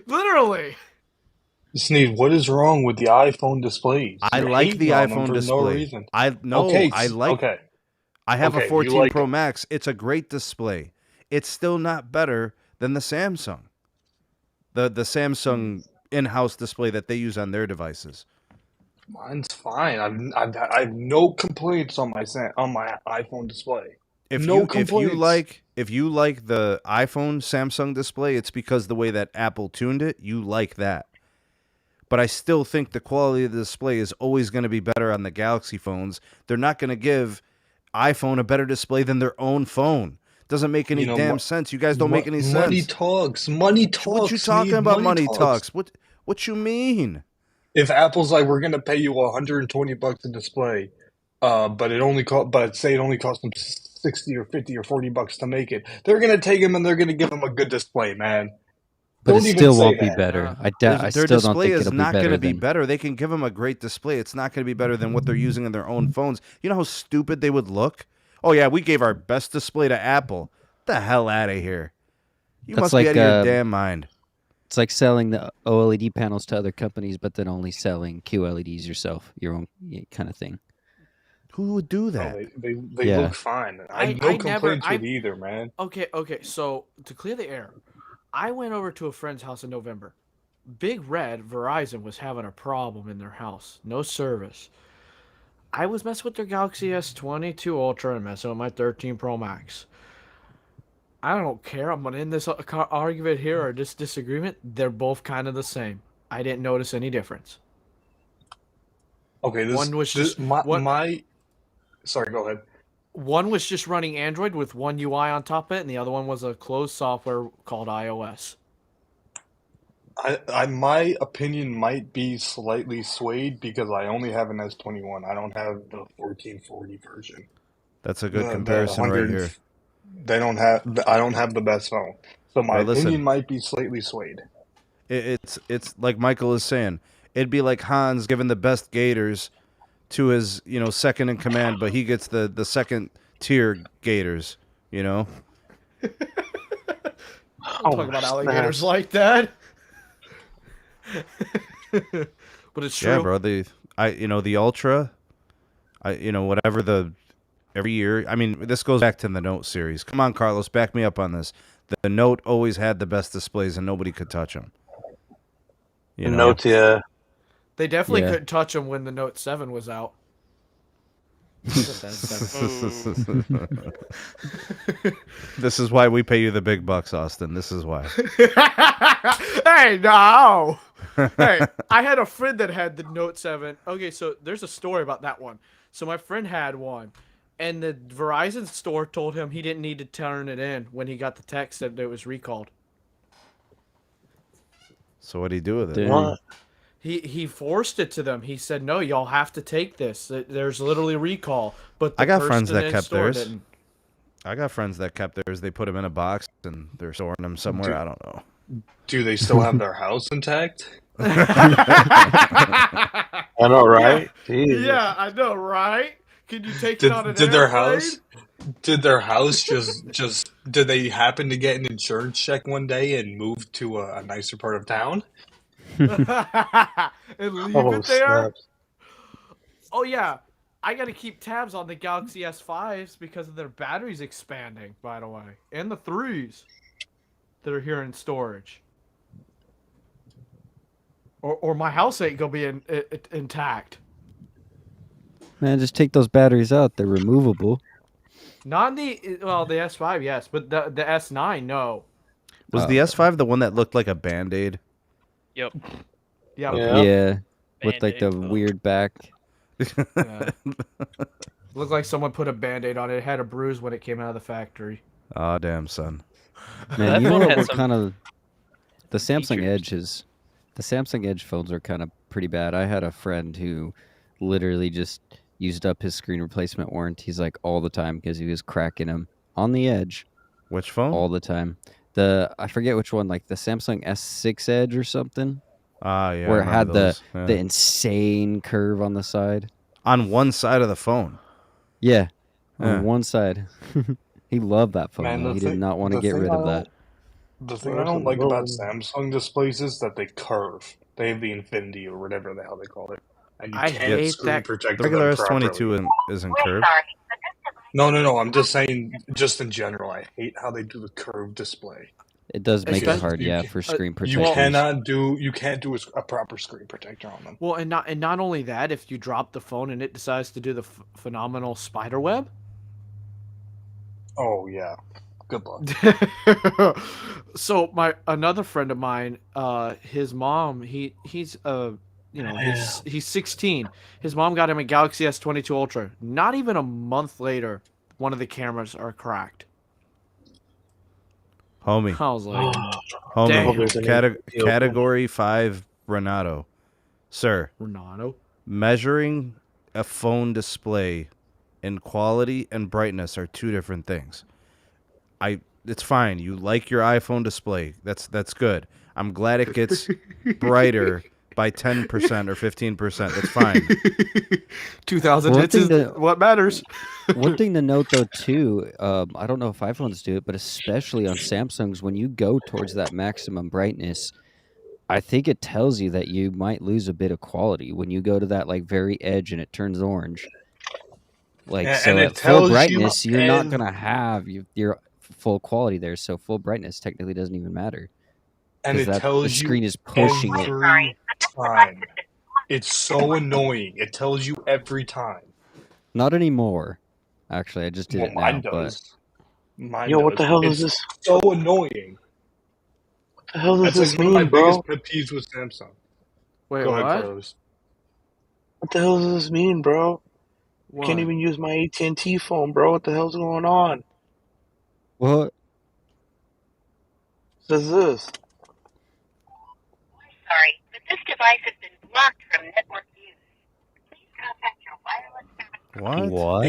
Literally. Sneed, what is wrong with the iPhone displays? I like the iPhone display. No reason. I have a 14 Pro Max. It's a great display. It's still not better than the Samsung. The Samsung in-house display that they use on their devices. Mine's fine. I have no complaints on my iPhone display. If you like the iPhone Samsung display, it's because the way that Apple tuned it, you like that. But I still think the quality of the display is always going to be better on the Galaxy phones. They're not going to give iPhone a better display than their own phone. Doesn't make any damn sense. You guys don't make any sense. Money talks. Money talks. What you talking about? Money talks. What you mean? If Apple's like, we're gonna pay you $120 a display, but it only say it only costs them $60 or $50 or $40 to make it, they're gonna take them and they're gonna give them a good display, man. But it still won't be better. Their display is not going to be better. They can give them a great display. It's not going to be better than what they're using in their own phones. You know how stupid they would look? Oh, yeah, we gave our best display to Apple. Get the hell out of here. You must be out of your damn mind. It's like selling the OLED panels to other companies, but then only selling QLEDs yourself, your own kind of thing. Who would do that? Oh, they look fine. I have no complaints with either, man. Okay. So, to clear the air, I went over to a friend's house in November. Big Red, Verizon, was having a problem in their house. No service. I was messing with their Galaxy S22 Ultra and messing with my 13 Pro Max. I don't care. I'm going to end this argument here or this disagreement. They're both kind of the same. I didn't notice any difference. Okay, sorry, go ahead. One was just running Android with one UI on top of it, and the other one was a closed software called iOS. My opinion might be slightly swayed because I only have an S21. I don't have the 1440 version. That's a good comparison right here. I don't have the best phone, so my opinion might be slightly swayed. It's like Michael is saying. It'd be like Hans giving the best Gators to his, second in command, but he gets the second tier Gators, Don't talk about alligators like that. But it's true. Yeah, bro. The Ultra, whatever every year. I mean, this goes back to the Note series. Come on, Carlos, back me up on this. The Note always had the best displays, and nobody could touch them. Note, yeah. They definitely couldn't touch them when the Note 7 was out. This is why we pay you the big bucks, Austin. This is why. Hey, no. Hey, I had a friend that had the Note 7. Okay, so there's a story about that one. So my friend had one, and the Verizon store told him he didn't need to turn it in when he got the text that it was recalled. So what did he do with it? What? He forced it to them. He said, "No, y'all have to take this. There's literally recall." But I got friends that kept theirs. I got friends that kept theirs. They put them in a box and they're storing them somewhere. I don't know. Do they still have their house intact? I know, right? Yeah, I know, right? Can you take it on an their house? Did their house just? Did they happen to get an insurance check one day and move to a nicer part of town? And leave it there? Snaps. Oh yeah, I got to keep tabs on the Galaxy S5s because of their batteries expanding, by the way, and the 3s that are here in storage. Or my house ain't gonna be intact. Man, just take those batteries out. They're removable. Not the S5, yes, but the S9, no. Was the S5 the one that looked like a Band-Aid? Yep. Yeah. With like the weird back. Yeah. Looked like someone put a Band-Aid on it. It had a bruise when it came out of the factory. Oh, damn, son. Man, That you know phone what? had We're some kind of the Samsung features. Edge is the Samsung Edge phones are kind of pretty bad. I had a friend who literally just used up his screen replacement warranties like all the time because he was cracking them on the Edge Which phone? all the time. I forget which one, like the Samsung S6 Edge or something, Ah, yeah, I where it had remember the those. Yeah. the insane curve on the side. On one side of the phone. Yeah, on Yeah. one side. He loved that phone Man, though. He did not want to get rid of that. The thing I don't like about Samsung displays is that they curve. They have the infinity or whatever the hell they call it, and you I can't hate screen that. protect The regular them properly. S22 isn't curved. No. I'm just saying, just in general, I hate how they do the curved display. It does make it Especially- hard, yeah, for screen You protectors. can't do a proper screen protector on them. Well, and not only that, if you drop the phone and it decides to do the phenomenal spider web. Oh yeah, good luck. So another friend of mine, his mom, he's he's 16. His mom got him a Galaxy S22 Ultra. Not even a month later, one of the cameras are cracked. Homie. I was like, Homie. damn. Category 5 Renato. Sir, Renato. measuring a phone display in quality and brightness are two different things. It's fine. You like your iPhone display. That's good. I'm glad it gets brighter by 10% or 15%. That's fine. 2000 hits is what matters. One thing to note, though, too, I don't know if iPhones do it, but especially on Samsungs, when you go towards that maximum brightness, I think it tells you that you might lose a bit of quality when you go to that like very edge and it turns orange. Like so, at full brightness, you're not gonna have your full quality there. So full brightness technically doesn't even matter. And it tells the screen you is pushing every time. It's so annoying. It tells you every time. Not anymore. Actually, I just did it now. Mine does. Mine Yo, does. what the hell it's is this? So annoying. What the hell does That's this like one mean, of my bro? biggest pet peeves with Samsung. Wait, Go ahead, what? Carlos. What the hell does this mean, bro? What? Can't even use my AT&T phone, bro. What the hell's going on? What? Says this. Sorry, but this device has been blocked from network use. Please contact your wireless service. What?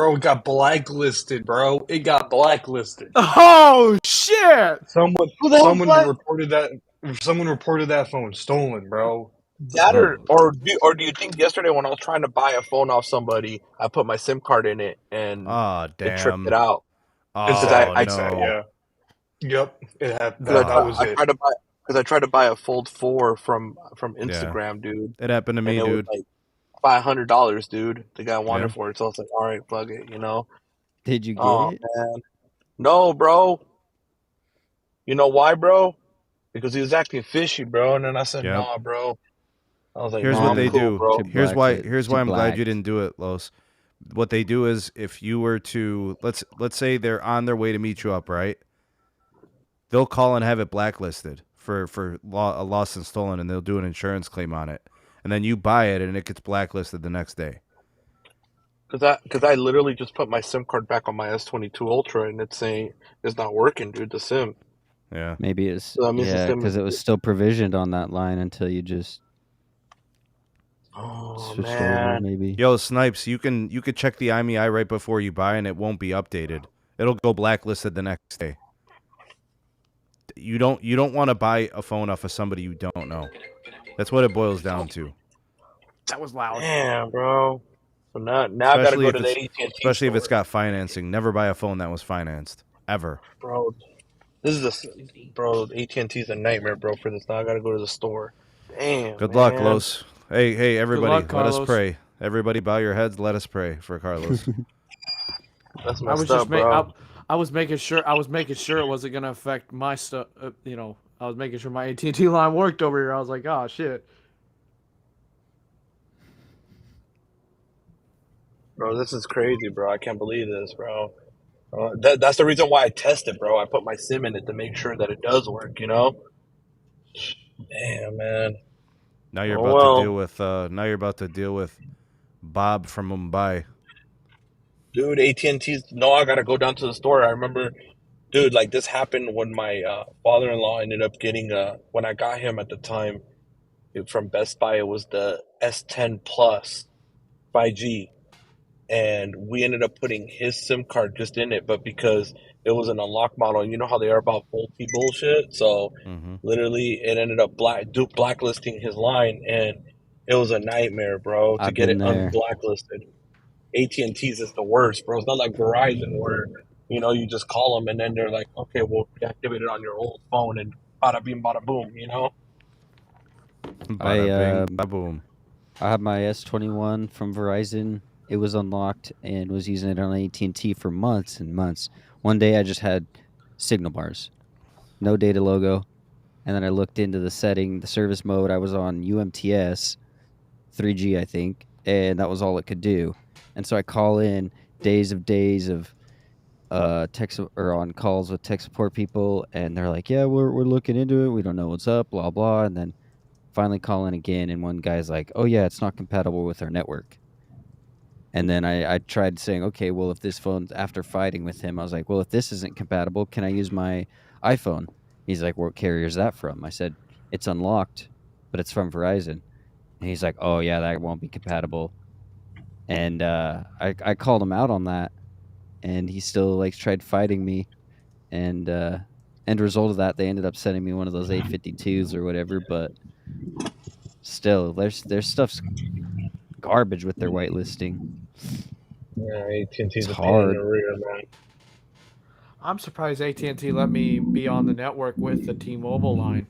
It got blacklisted, bro. It got blacklisted. Oh shit! Someone reported that phone stolen, bro. That or do you think yesterday when I was trying to buy a phone off somebody, I put my SIM card in it and Oh, it tripped damn. it out? Oh, No. no. Yep. It had Because that was it. I tried to buy a Fold 4 from Instagram, dude. It happened to me, And it dude. was like $500, dude. The guy wanted Yeah. for it, so I was like, all right, fuck it, you know. Did you get it? Man. No, bro. You know why, bro? Because he was acting fishy, bro. And then I said, Yep. nah, bro. I was like, Here's nah, what I'm they cool, do. bro. Here's why Too I'm glad you blacked. didn't do it, Los. What they do is if you were to let's say they're on their way to meet you up, right? They'll call and have it blacklisted for a lost and stolen, and they'll do an insurance claim on it. And then you buy it, and it gets blacklisted the next day. Because I literally just put my SIM card back on my S22 Ultra, and it's saying it's not working, dude. The SIM. Yeah. Maybe it's So that means the SIM because is- it was still provisioned on that line until you just Oh switched over. man. Maybe. Yo, Snipes, you could check the IMEI right before you buy, and it won't be updated. It'll go blacklisted the next day. You don't want to buy a phone off of somebody you don't know. That's what it boils down to. That was loud. Damn, bro. So now I gotta go to the AT&T Especially if it's store. got financing. Never buy a phone that was financed. Ever. Bro, AT&T's a nightmare, bro, for this. Now I gotta go to the store. Damn. Good luck, man. Los. Hey, everybody, luck, let us Carlos. pray. Everybody bow your heads, let us pray for Carlos. That's I was messed just up, bro. I was making sure it wasn't gonna affect my stuff. I was making sure my AT&T line worked over here. I was like, oh shit. Bro, this is crazy, bro. I can't believe this, bro. That's the reason why I tested, bro. I put my SIM in it to make sure that it does work, you know? Damn, man. Now you're Oh, about well. to deal with Bob from Mumbai. Dude, AT&T's, no, I gotta go down to the store. I remember, dude, like this happened when my father-in-law ended up getting, when I got him at the time from Best Buy, it was the S10 Plus 5G. And we ended up putting his SIM card just in it, but because it was an unlocked model, and you know how they are about faulty bullshit, so literally it ended up blacklisting his line, and it was a nightmare, bro, to I've get been it there. unblacklisted. AT&T's is the worst, bro. It's not like Verizon where you just call them and then they're like, okay, we'll deactivate it on your old phone and bada bing, bada boom, Bada bing, boom. I had my S21 from Verizon. It was unlocked and was using it on AT&T for months and months. One day I just had signal bars, no data logo, and then I looked into the service mode. I was on UMTS, 3G I think, and that was all it could do. And so I call in days of text or on calls with tech support people, and they're like, "Yeah, we're looking into it. We don't know what's up, blah blah." And then finally call in again, and one guy's like, "Oh yeah, it's not compatible with our network." And then I tried saying, okay, well, if this phone, after fighting with him, I was like, well, if this isn't compatible, can I use my iPhone? He's like, what carrier is that from? I said, it's unlocked, but it's from Verizon. And he's like, oh, yeah, that won't be compatible. And I called him out on that, and he still tried fighting me. And end result of that, they ended up sending me one of those 852s or whatever. But still, their stuff's garbage with their whitelisting. Yeah, AT&T's It's a pain in hard. the rear, man. I'm surprised AT&T let me be on the network with the T-Mobile line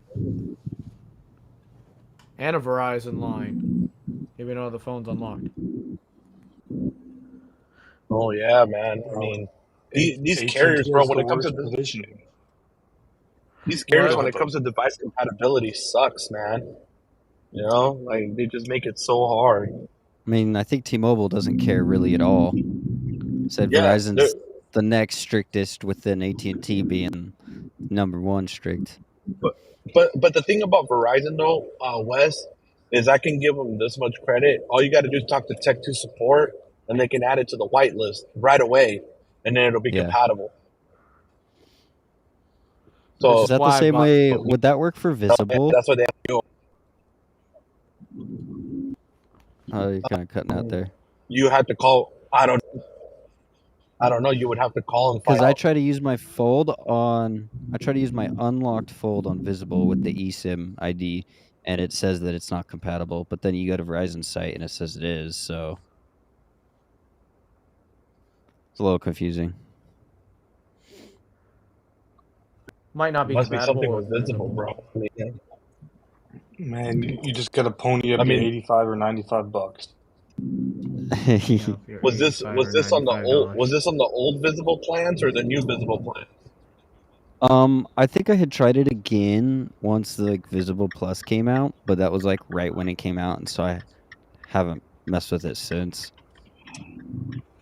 and a Verizon line, even though the phone's unlocked. Oh yeah, man. I mean, these carriers, bro. When it comes to positioning. these carriers, when it comes to device compatibility, sucks, man. Like they just make it so hard. I mean, I think T-Mobile doesn't care really at all. Said Verizon's the next strictest, within AT&T being number one strict. But the thing about Verizon though, Wes, is I can give them this much credit. All you got to do is talk to Tech 2 support, and they can add it to the whitelist right away, and then it'll be compatible. So is that the same way? Would that work for Visible? That's what they have to do. Oh, you're kind of cutting out there. You have to call. I don't know. You would have to call and because I try to use my unlocked fold on Visible with the eSIM ID, and it says that it's not compatible. But then you go to Verizon's site and it says it is. So it's a little confusing. Might not be Must compatible. Be something with Visible, bro. Man, you just gotta pony up your $85 or $95. Was this on the old Visible plans or the new Visible plans? I think I had tried it again once the Visible Plus came out, but that was right when it came out, and so I haven't messed with it since.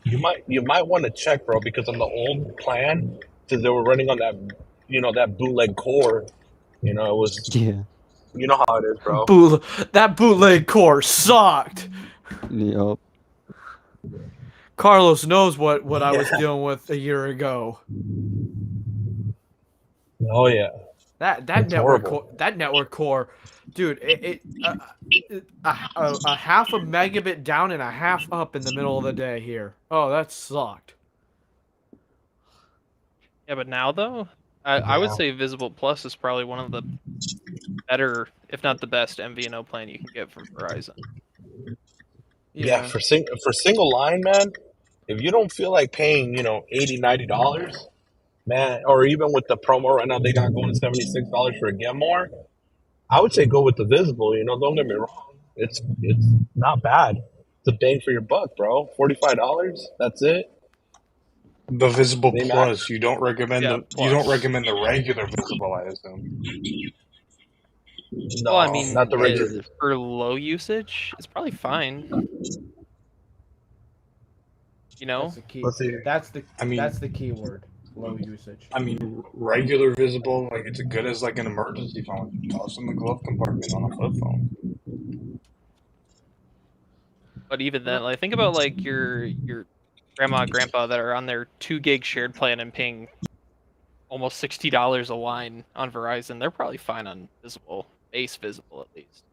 You might want to check, bro, because on the old plan, since they were running on that that bootleg core, it was You know how it is, bro. That bootleg core sucked. Yep. Carlos knows what I was dealing with a year ago. Oh yeah. That network core, dude. A half a megabit down and a half up in the middle of the day here. Oh, that sucked. Yeah, but now though, I would say Visible Plus is probably one of the better, if not the best, MVNO plan you can get from Verizon. Yeah, for single line, man, if you don't feel like paying, $80, $90, man, or even with the promo right now they got going $76 for a Get More, I would say go with the Visible, don't get me wrong. It's not bad. It's a bang for your buck, bro. $45, that's it. The Visible Plus, you don't recommend the regular Visible, I assume. No, well, I mean, not the regular. For low usage, it's probably fine. That's the key. That's the key word. Low usage. I mean, regular Visible, it's as good as an emergency phone. You toss in the glove compartment on a flip phone. But even then, think about your grandma, grandpa that are on their 2 gig shared plan and paying almost $60 a line on Verizon. They're probably fine on visible, base visible at least.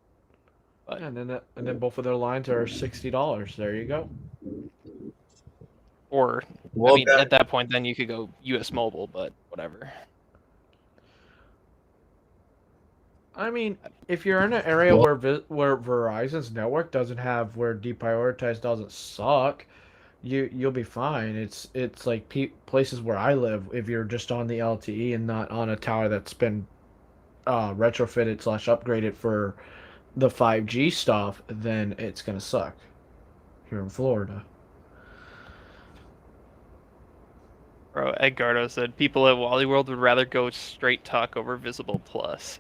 But And then both of their lines are $60. There you go. or Well, at that point, then you could go US Mobile, but whatever. I mean, if you're in an area where Verizon's network doesn't have where deprioritized doesn't suck, you'll be fine. It's like places where I live. If you're just on the LTE and not on a tower that's been retrofitted / upgraded for the 5G stuff, then it's gonna suck here in Florida. Bro, Edgardo said people at Wally World would rather go straight talk over Visible Plus.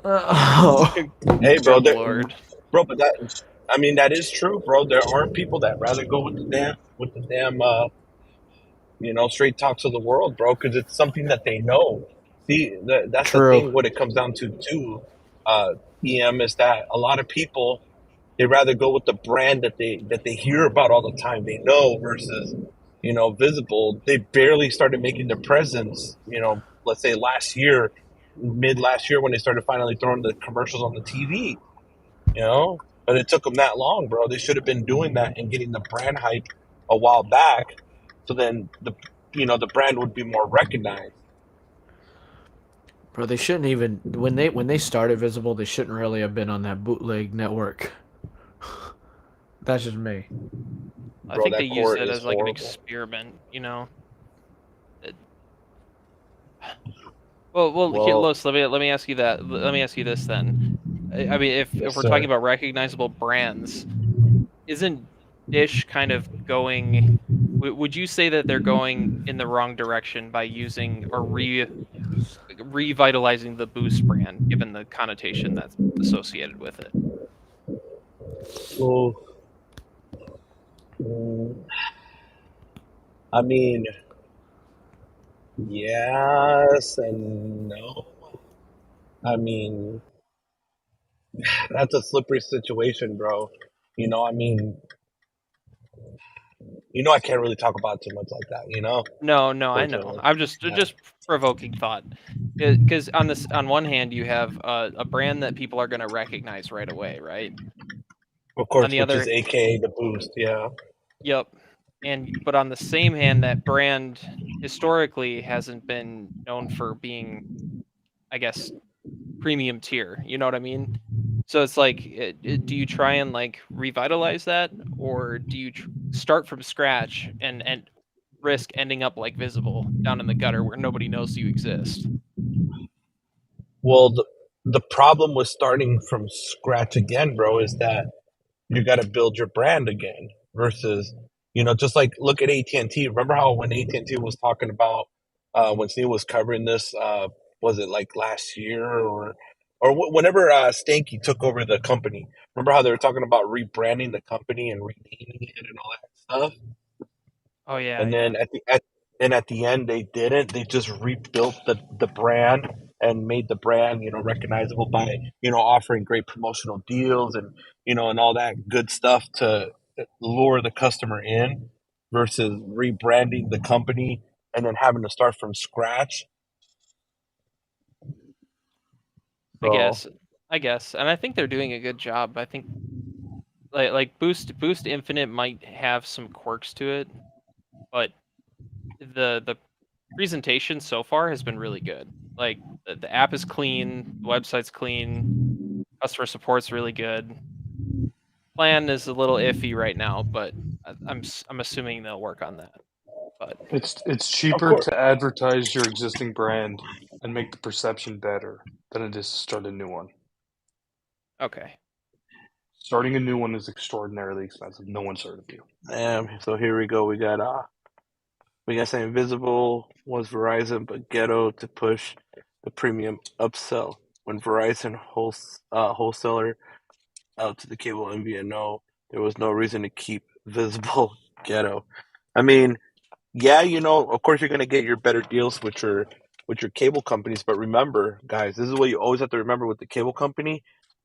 Hey, bro, Good Lord. bro, but that is true, bro. There are people that rather go with the damn, straight talks of the world, bro, because it's something that they know. See, that's the True. thing. What it comes down to, too, EM, is that a lot of people, they rather go with the brand that they hear about all the time. They know versus, Visible. They barely started making their presence. Let's say mid last year when they started finally throwing the commercials on the TV. But it took them that long, bro. They should have been doing that and getting the brand hype a while back, so then the brand would be more recognized. Bro, they shouldn't even when they started Visible, they shouldn't really have been on that bootleg network. That's just me. I Bro, think that they used core it is as like an horrible. experiment, Well- Los, let me ask you that. Let me ask you this then. I mean, if Yes, we're sir. talking about recognizable brands, isn't Dish kind of going? Would you say that they're going in the wrong direction by using or revitalizing the Boost brand, given the connotation that's associated with it? Well, I mean, yes and no. I mean, that's a slippery situation, bro. I mean, I can't really talk about too much like that. No, I know. Unfortunately. I'm just Yeah. provoking thought, because on one hand you have a brand that people are going to recognize right away, right? Of course, On the which other, is AKA the Boost. Yeah. yep. But on the same hand, that brand historically hasn't been known for being, I guess, premium tier. You know what I mean? So it's like, do you try and like revitalize that, or do you start from scratch and risk ending up like Visible down in the gutter where nobody knows you exist? Well, the problem with starting from scratch again, bro, is that you got to build your brand again versus, just like look at AT&T. Remember how when AT&T was talking about when Steve was covering this, was it like last year or whenever Stanky took over the company? Remember how they were talking about rebranding the company and renaming it and all that stuff? Oh yeah, And yeah. then at the end they didn't. They just rebuilt the brand and made the brand recognizable by offering great promotional deals and and all that good stuff to lure the customer in versus rebranding the company and then having to start from scratch. I guess. And I think they're doing a good job. I think like Boost Infinite might have some quirks to it, but the presentation so far has been really good. Like the app is clean, the website's clean, customer support's really good. Plan is a little iffy right now, but I'm assuming they'll work on that. But It's cheaper to advertise your existing brand and make the perception better than it is to start a new one. okay. Starting a new one is extraordinarily expensive. No one's heard of you. So here we go. We got saying Visible was Verizon, but Ghetto to push the premium upsell when Verizon wholesaler out to the cable MVNO. There was no reason to keep Visible Ghetto. I mean, yeah, of course you're gonna get your better deals with your cable companies, but remember, guys, this is what you always have to remember with the cable company.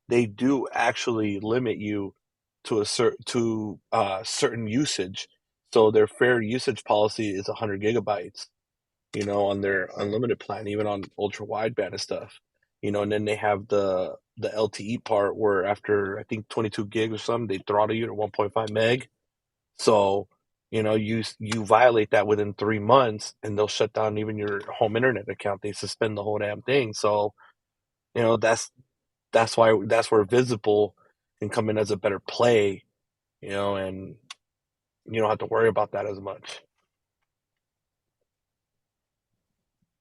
They do actually limit you to certain usage. So their fair usage policy is 100 gigabytes, on their unlimited plan, even on ultra wideband and stuff. And then they have the LTE part where after I think 22 gigs or something, they throttle you to 1.5 meg. So, you violate that within 3 months, and they'll shut down even your home internet account. They suspend the whole damn thing. So, that's where Visible can come in as a better play, and you don't have to worry about that as much.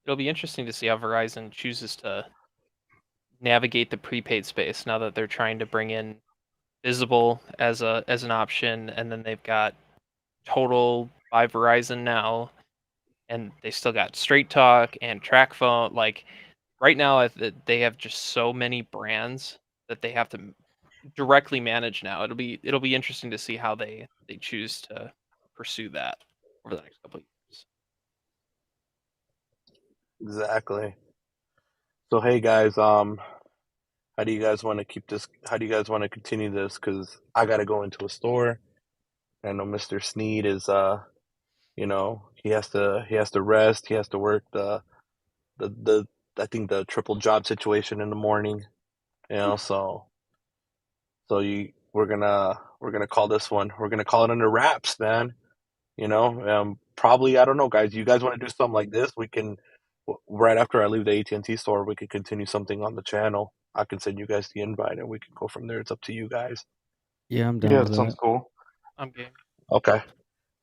It'll be interesting to see how Verizon chooses to navigate the prepaid space now that they're trying to bring in Visible as an option, and then they've got Total by Verizon now, and they still got Straight Talk and TracFone. Like right now, they have just so many brands that they have to directly manage now. It'll be interesting to see how they choose to pursue that over the next couple of years. Exactly. So hey guys, how do you guys want to keep this? How do you guys want to continue this? Because I got to go into a store. I know Mr. Sneed is he has to rest. He has to work the I think the triple job situation in the morning. So we're gonna call this one. We're gonna call it under wraps, man. Probably I don't know, guys. You guys want to do something like this? We can right after I leave the AT&T store, we could continue something on the channel. I can send you guys the invite, and we can go from there. It's up to you guys. Yeah, I'm down Yeah, with that sounds that. cool. I'm game. Okay.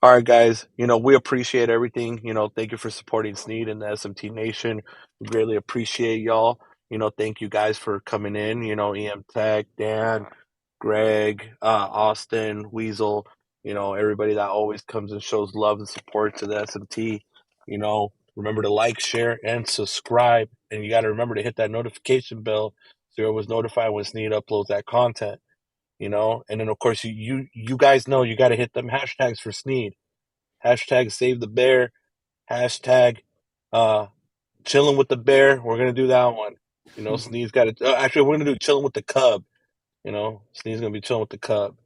All right, guys. We appreciate everything. Thank you for supporting Sneed and the SMT Nation. We greatly appreciate y'all. Thank you guys for coming in. EM Tech, Dan, Greg, Austin, Weasel. Everybody that always comes and shows love and support to the SMT. Remember to like, share, and subscribe. And you got to remember to hit that notification bell so you're always notified when Sneed uploads that content. And then of course you guys know you got to hit them hashtags for Sneed. Hashtag save the bear. Hashtag chilling with the bear. We're gonna do that one. Sneed's got it. Actually, we're gonna do chilling with the cub. Sneed's gonna be chilling with the cub.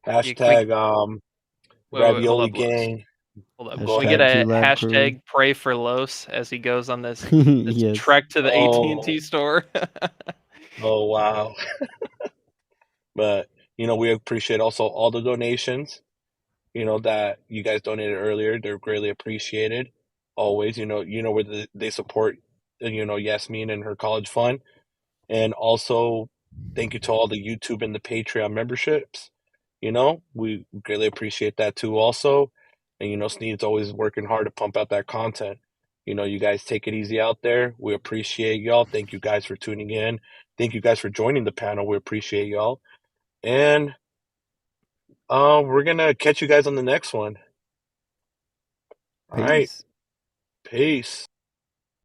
Hashtag Wait, hold ravioli up, Los. gang. Hold up. Go Can we ahead. get a Hashtag hashtag pray for Los as he goes on this Yes. trek to the Oh. AT&T store? Oh wow. But we appreciate also all the donations. That you guys donated earlier. They're greatly appreciated. Always, where they support, Yasmin and her college fund. And also, thank you to all the YouTube and the Patreon memberships. We greatly appreciate that too also. And, Sneed's always working hard to pump out that content. You guys take it easy out there. We appreciate y'all. Thank you guys for tuning in. Thank you guys for joining the panel. We appreciate y'all. And we're going to catch you guys on the next one. All right. Peace. Peace.